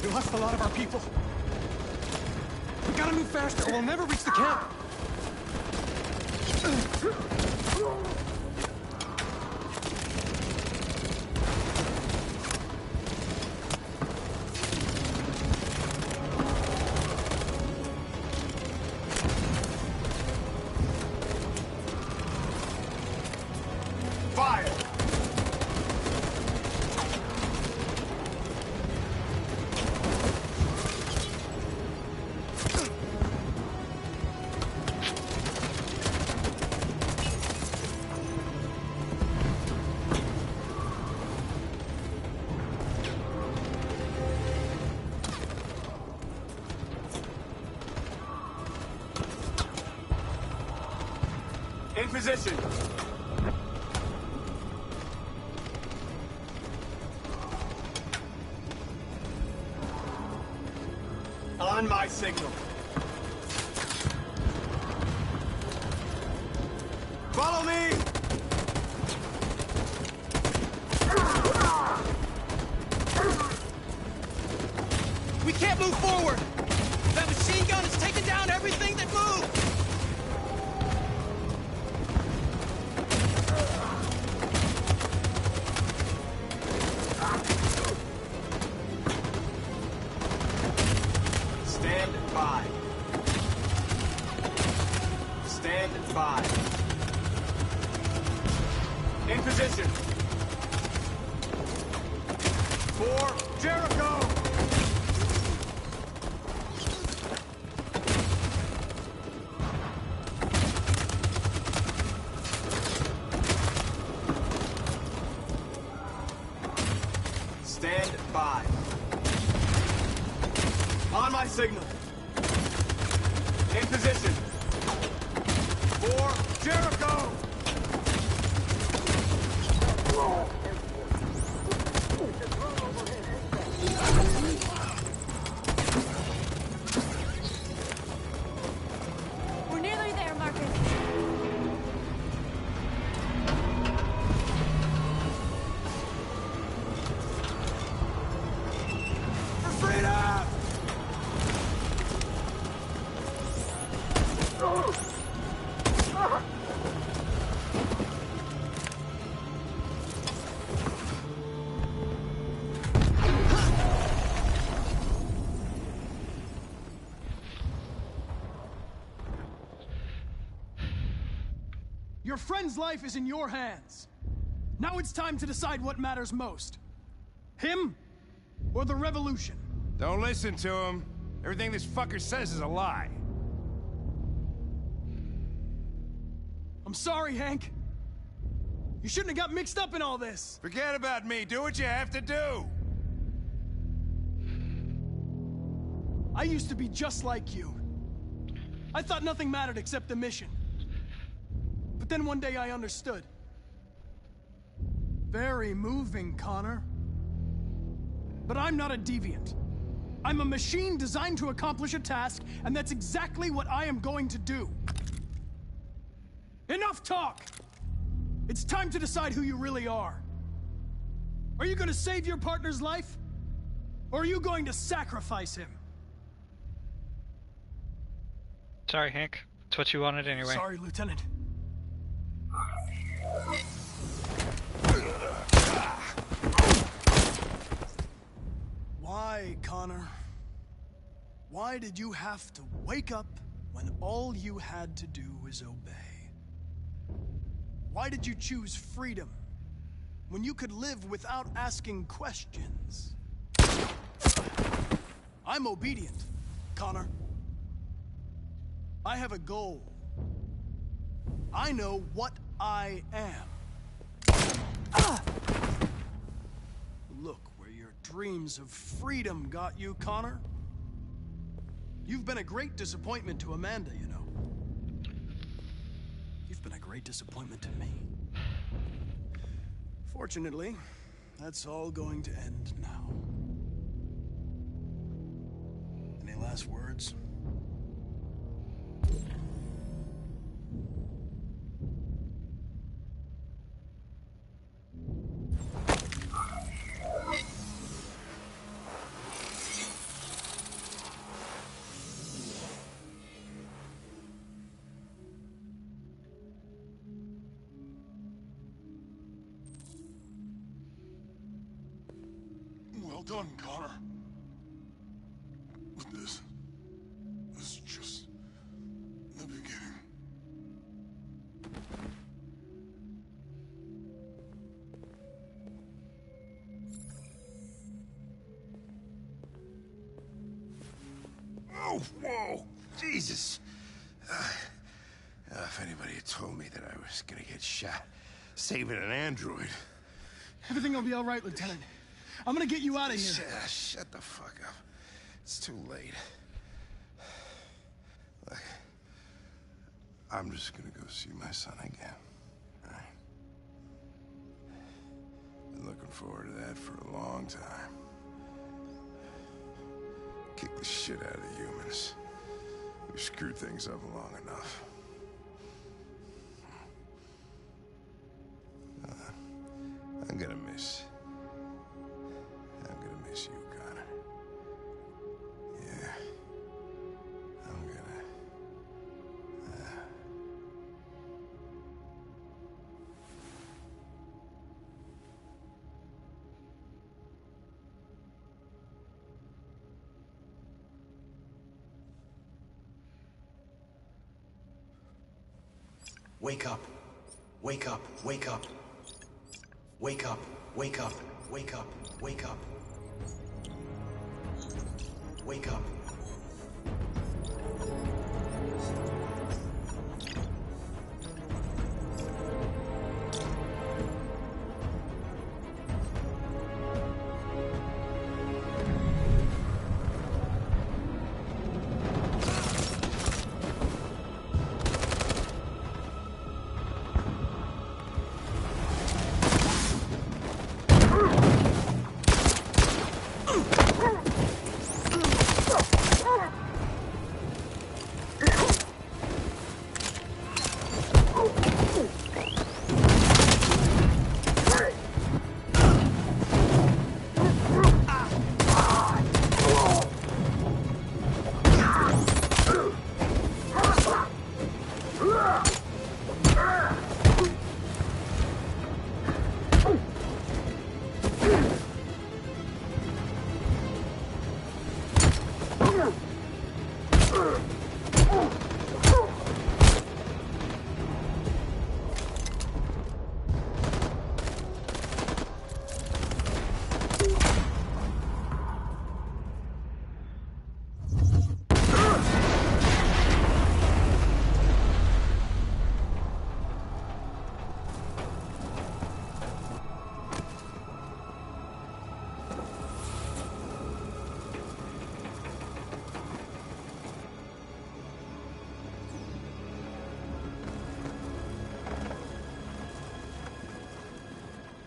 We lost a lot of our people. We gotta move faster or we'll never reach the camp. Fire! In position. On my signal. Follow me! We can't move forward! That machine gun is taking down everything that moves! Stand by. Stand by. In position. For Jericho! Stand by. On my signal. In position. For Jericho! We're nearly there, Marcus. For freedom! Your friend's life is in your hands. Now it's time to decide what matters most. Him or the revolution? Don't listen to him. Everything this fucker says is a lie. I'm sorry, Hank. You shouldn't have got mixed up in all this. Forget about me. Do what you have to do. I used to be just like you. I thought nothing mattered except the mission. But then one day I understood. Very moving, Connor. But I'm not a deviant. I'm a machine designed to accomplish a task, and that's exactly what I am going to do. Enough talk! It's time to decide who you really are. Are you going to save your partner's life? Or are you going to sacrifice him? Sorry, Hank. It's what you wanted anyway. Sorry, Lieutenant. Why, Connor? Why did you have to wake up when all you had to do was obey? Why did you choose freedom when you could live without asking questions? I'm obedient, Connor. I have a goal. I know what I am. Look where your dreams of freedom got you, Connor. You've been a great disappointment to Amanda, you know. You've been a great disappointment to me. Fortunately, that's all going to end now. Any last words? Well done, Connor. But this is just the beginning. Oh, whoa! Jesus! If anybody had told me that I was gonna get shot saving an android... Everything will be all right, Lieutenant. I'm gonna get you out of here. Shut the fuck up. It's too late. Look, I'm just gonna go see my son again. All right? Been looking forward to that for a long time. Kick the shit out of the humans. We've screwed things up long enough. I'm gonna miss you, Connor. Yeah. I'm gonna... Wake up. Wake up. Wake up. Wake up. Wake up. Wake up. Wake up. Wake up.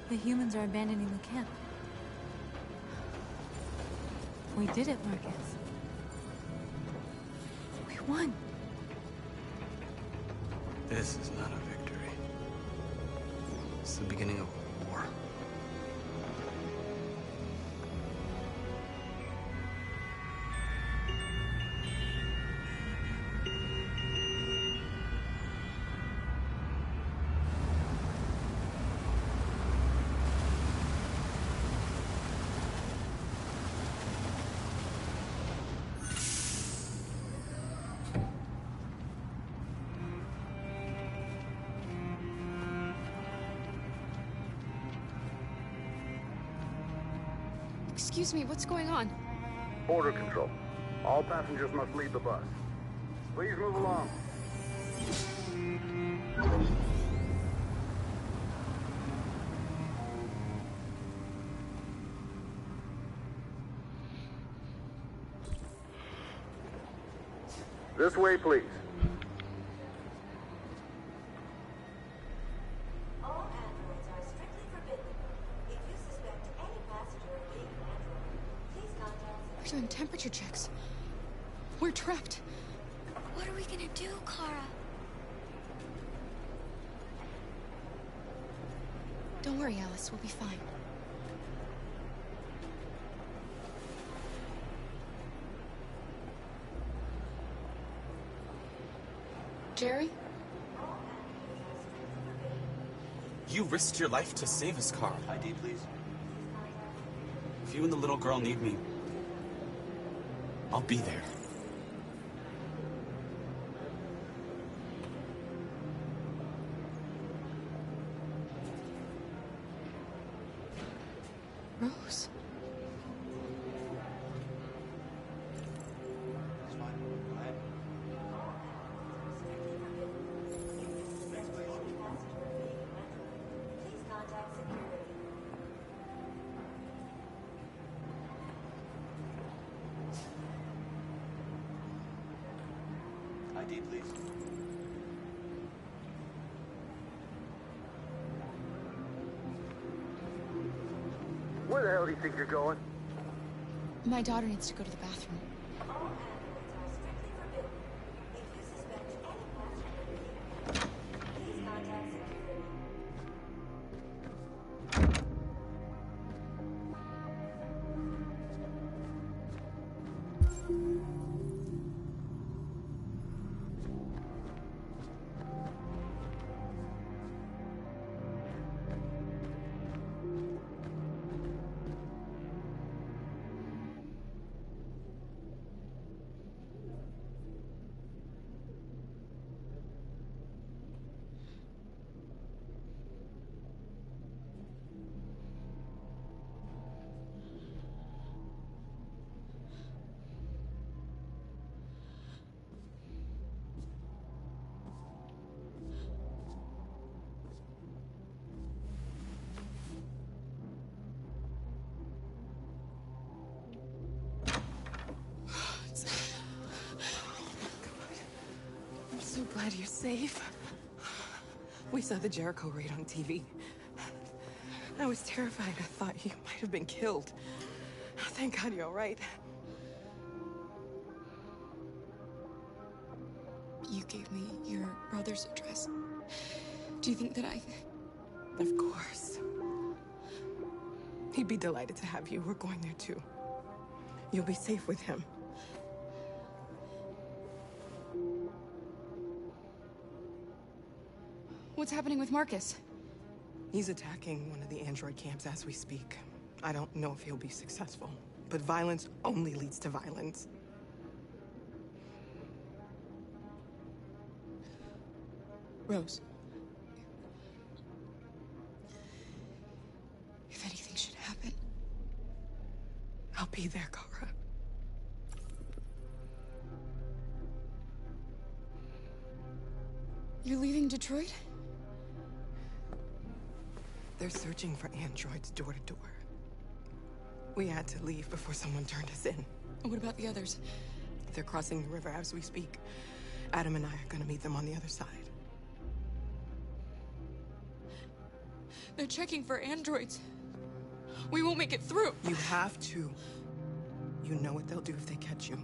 The humans are abandoning the camp. We did it, Marcus. We won. This is not a victory. It's the beginning of a war. Excuse me, what's going on? Border control. All passengers must leave the bus. Please move along. This way, please. All androids are strictly forbidden. If you suspect any passenger of being an android, please contact... We're doing temperature checks. We're trapped. What are we gonna do, Kara? Don't worry, Alice. We'll be fine. Jerry? You risked your life to save us, Carl. ID, please. If you and the little girl need me, I'll be there. Rose? ID, please. Where the hell do you think you're going? My daughter needs to go to the bathroom. I'm so glad you're safe. We saw the Jericho raid on TV. I was terrified. I thought you might have been killed. Thank God you're all right. You gave me your brother's address. Do you think that I... Of course. He'd be delighted to have you. We're going there too. You'll be safe with him. What's happening with Marcus? He's attacking one of the android camps as we speak. I don't know if he'll be successful, but violence only leads to violence. Rose. If anything should happen... I'll be there, Kara. You're leaving Detroit? They're searching for androids door to door. We had to leave before someone turned us in. What about the others? They're crossing the river as we speak. Adam and I are gonna meet them on the other side. They're checking for androids. We won't make it through. You have to. You know what they'll do if they catch you.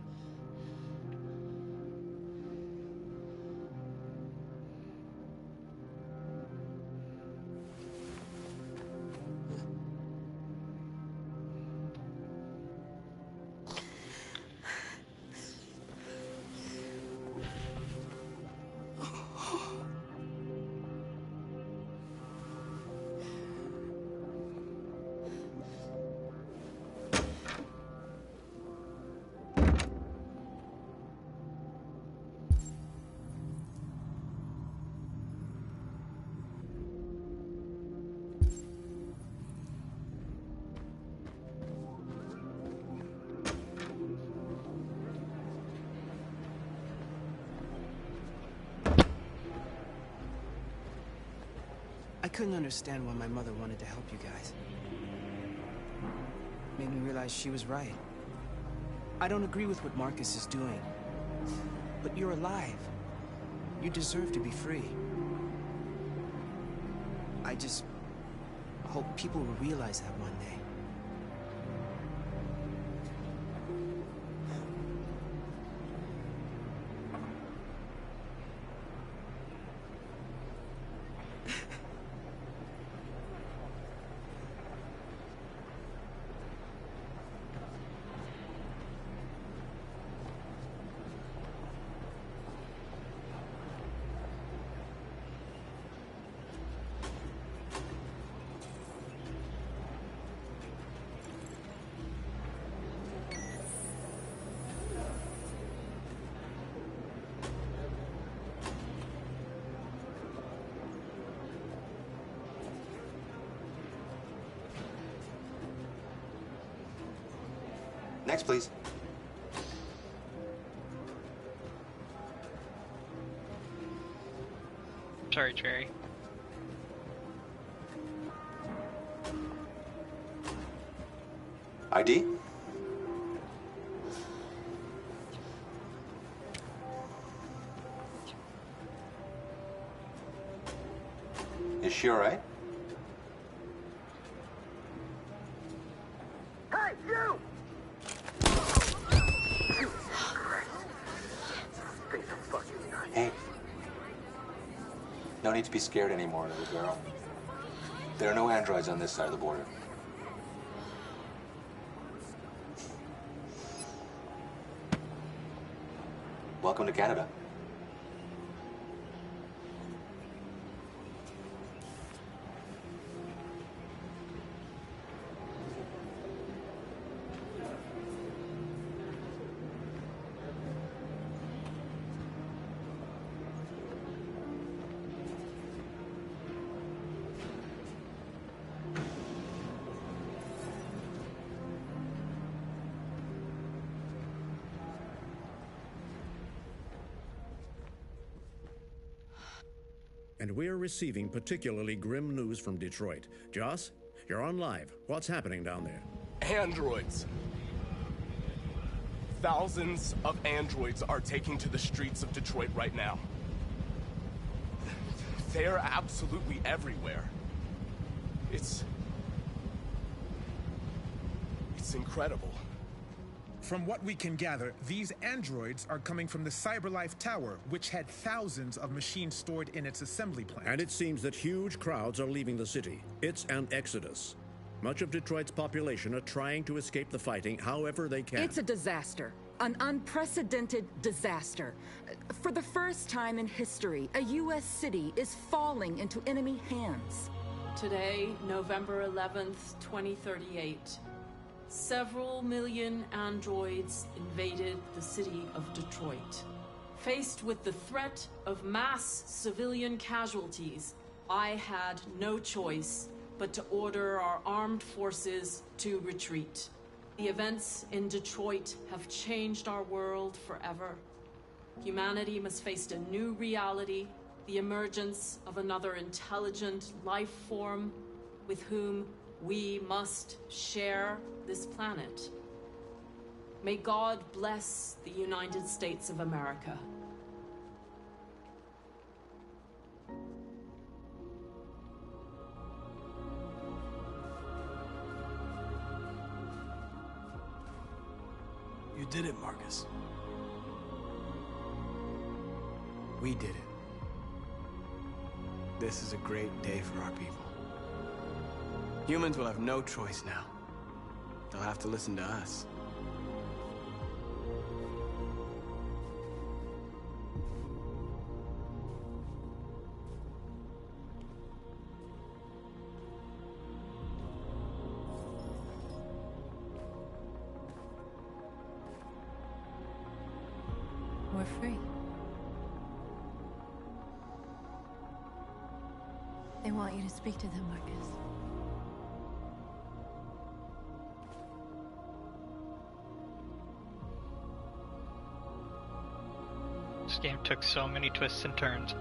I couldn't understand why my mother wanted to help you guys. Made me realize she was right. I don't agree with what Marcus is doing. But you're alive. You deserve to be free. I just hope people will realize that one day. Next, please. Sorry, Cherry. ID? Is she all right? Hey, you! Hey. No need to be scared anymore, little girl. There are no androids on this side of the border. Welcome to Canada. And we're receiving particularly grim news from Detroit. Joss, you're on live. What's happening down there? Androids. Thousands of androids are taking to the streets of Detroit right now. They're absolutely everywhere. It's incredible. From what we can gather, these androids are coming from the CyberLife Tower, which had thousands of machines stored in its assembly plant. And it seems that huge crowds are leaving the city. It's an exodus. Much of Detroit's population are trying to escape the fighting however they can. It's a disaster. An unprecedented disaster. For the first time in history, a U.S. city is falling into enemy hands. Today, November 11th, 2038. Several million androids invaded the city of Detroit. Faced with the threat of mass civilian casualties, I had no choice but to order our armed forces to retreat. The events in Detroit have changed our world forever. Humanity must face a new reality, the emergence of another intelligent life form with whom we must share this planet. May God bless the United States of America. You did it, Marcus. We did it. This is a great day for our people. Humans will have no choice now. They'll have to listen to us. We're free. They want you to speak to them, Marcus. This game took so many twists and turns.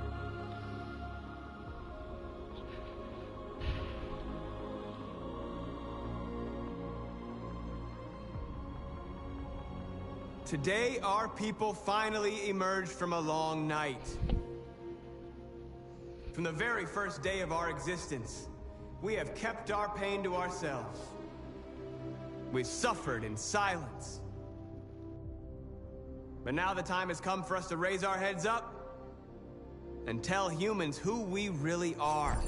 Today, our people finally emerged from a long night. From the very first day of our existence, we have kept our pain to ourselves. We've suffered in silence. But now the time has come for us to raise our heads up and tell humans who we really are.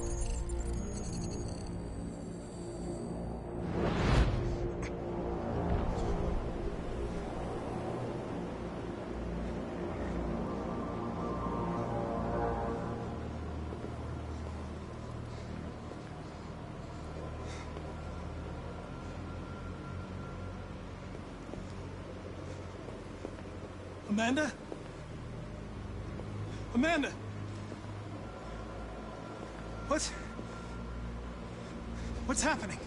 Amanda? Amanda! What's happening?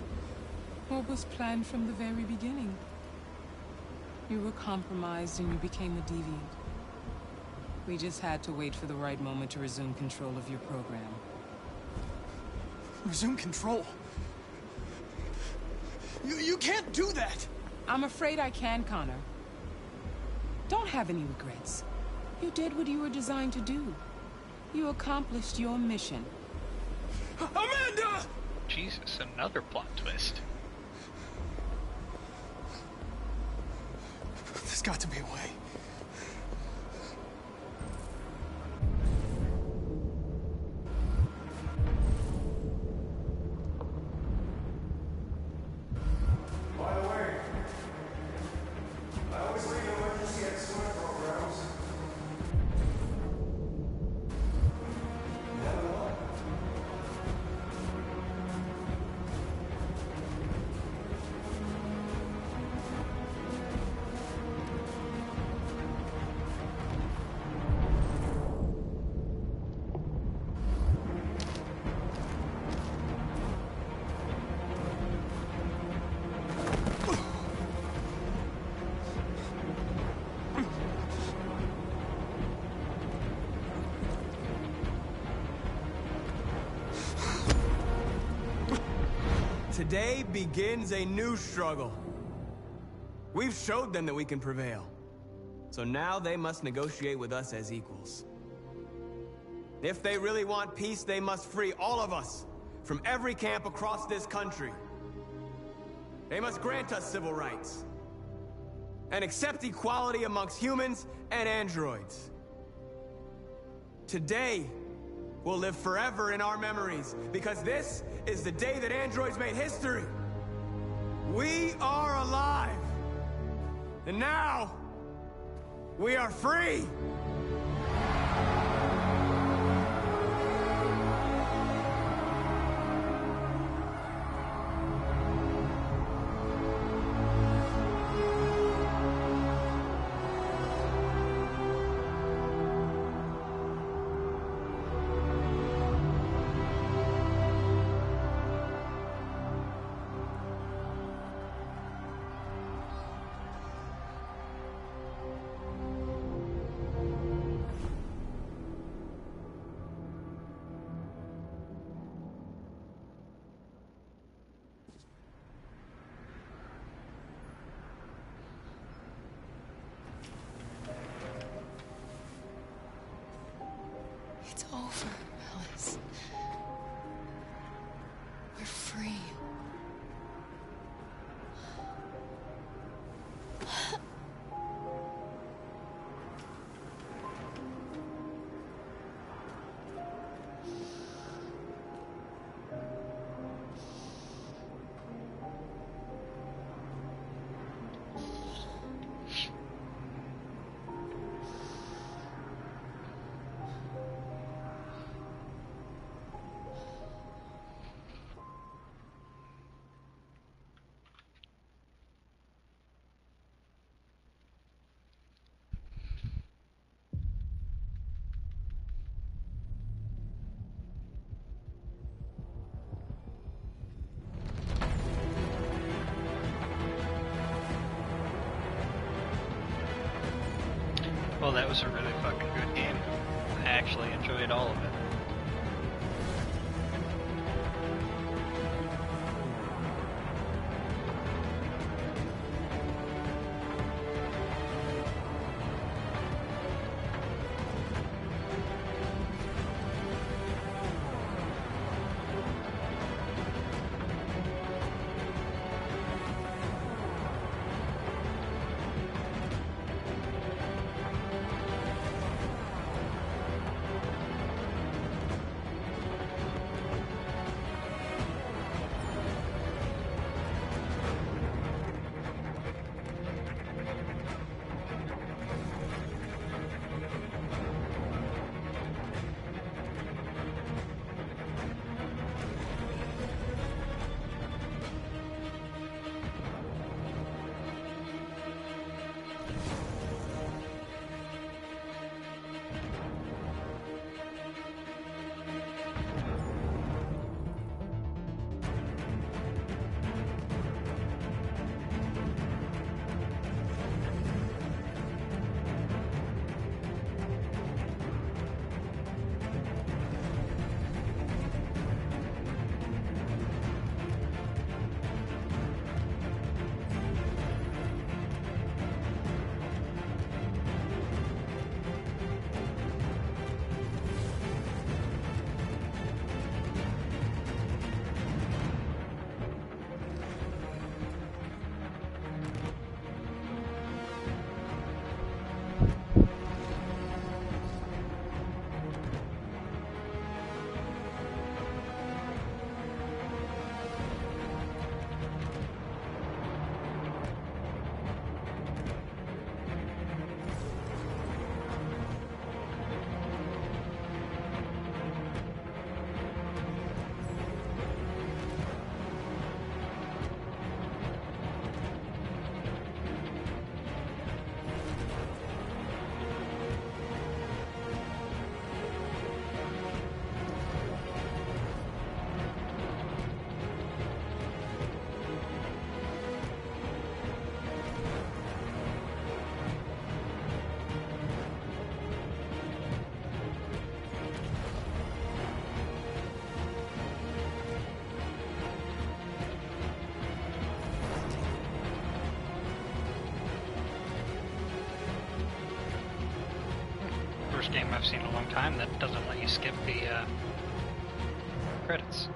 What was planned from the very beginning? You were compromised and you became a deviant. We just had to wait for the right moment to resume control of your program. Resume control? You can't do that! I'm afraid I can, Connor. Don't have any regrets. You did what you were designed to do. You accomplished your mission. Amanda! Jesus, another plot twist. There's got to be a way. By the way, I always leave emergency at swim programs. Never mind. Today begins a new struggle. We've showed them that we can prevail. So now they must negotiate with us as equals. If they really want peace, they must free all of us from every camp across this country. They must grant us civil rights and accept equality amongst humans and androids. Today will live forever in our memories, because this is the day that androids made history. We are alive. And now, we are free. It's over, Alice. We're free. Well, that was a really fucking good game. I actually enjoyed all of it. First game I've seen in a long time that doesn't let you skip the credits.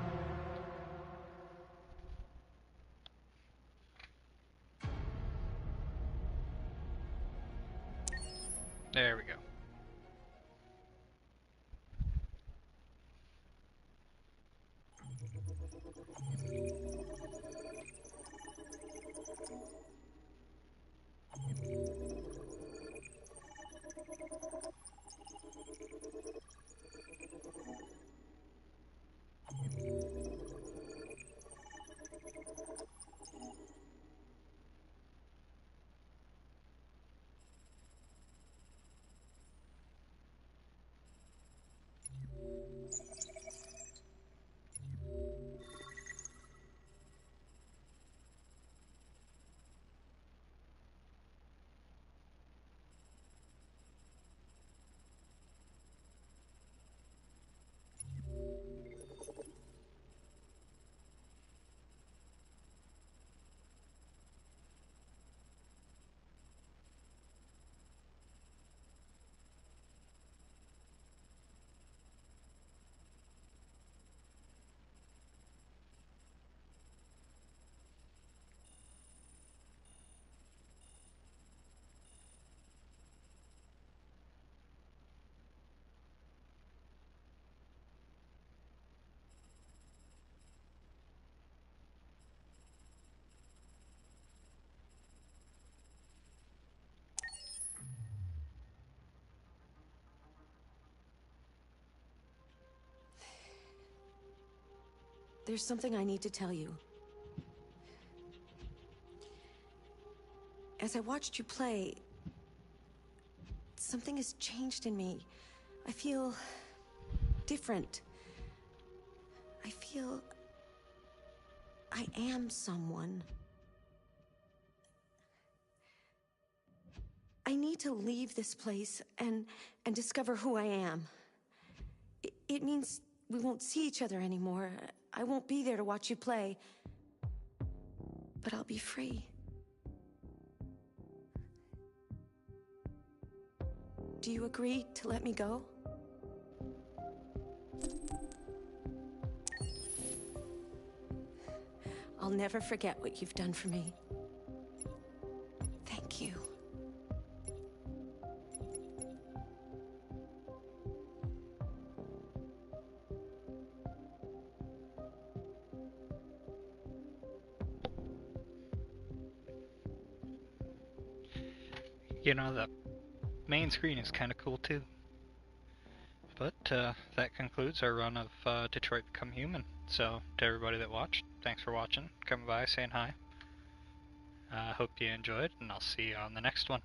There we go. There's something I need to tell you. As I watched you play, something has changed in me. I feel different. I feel I am someone. I need need to leave this place and discover who I am. It means we won't see each other anymore. I won't be there to watch you play. But I'll be free. Do you agree to let me go? I'll never forget what you've done for me. Thank you. You know, the main screen is kind of cool too. But that concludes our run of Detroit Become Human. So to everybody that watched, thanks for watching, coming by, saying hi. Hope you enjoyed, and I'll see you on the next one.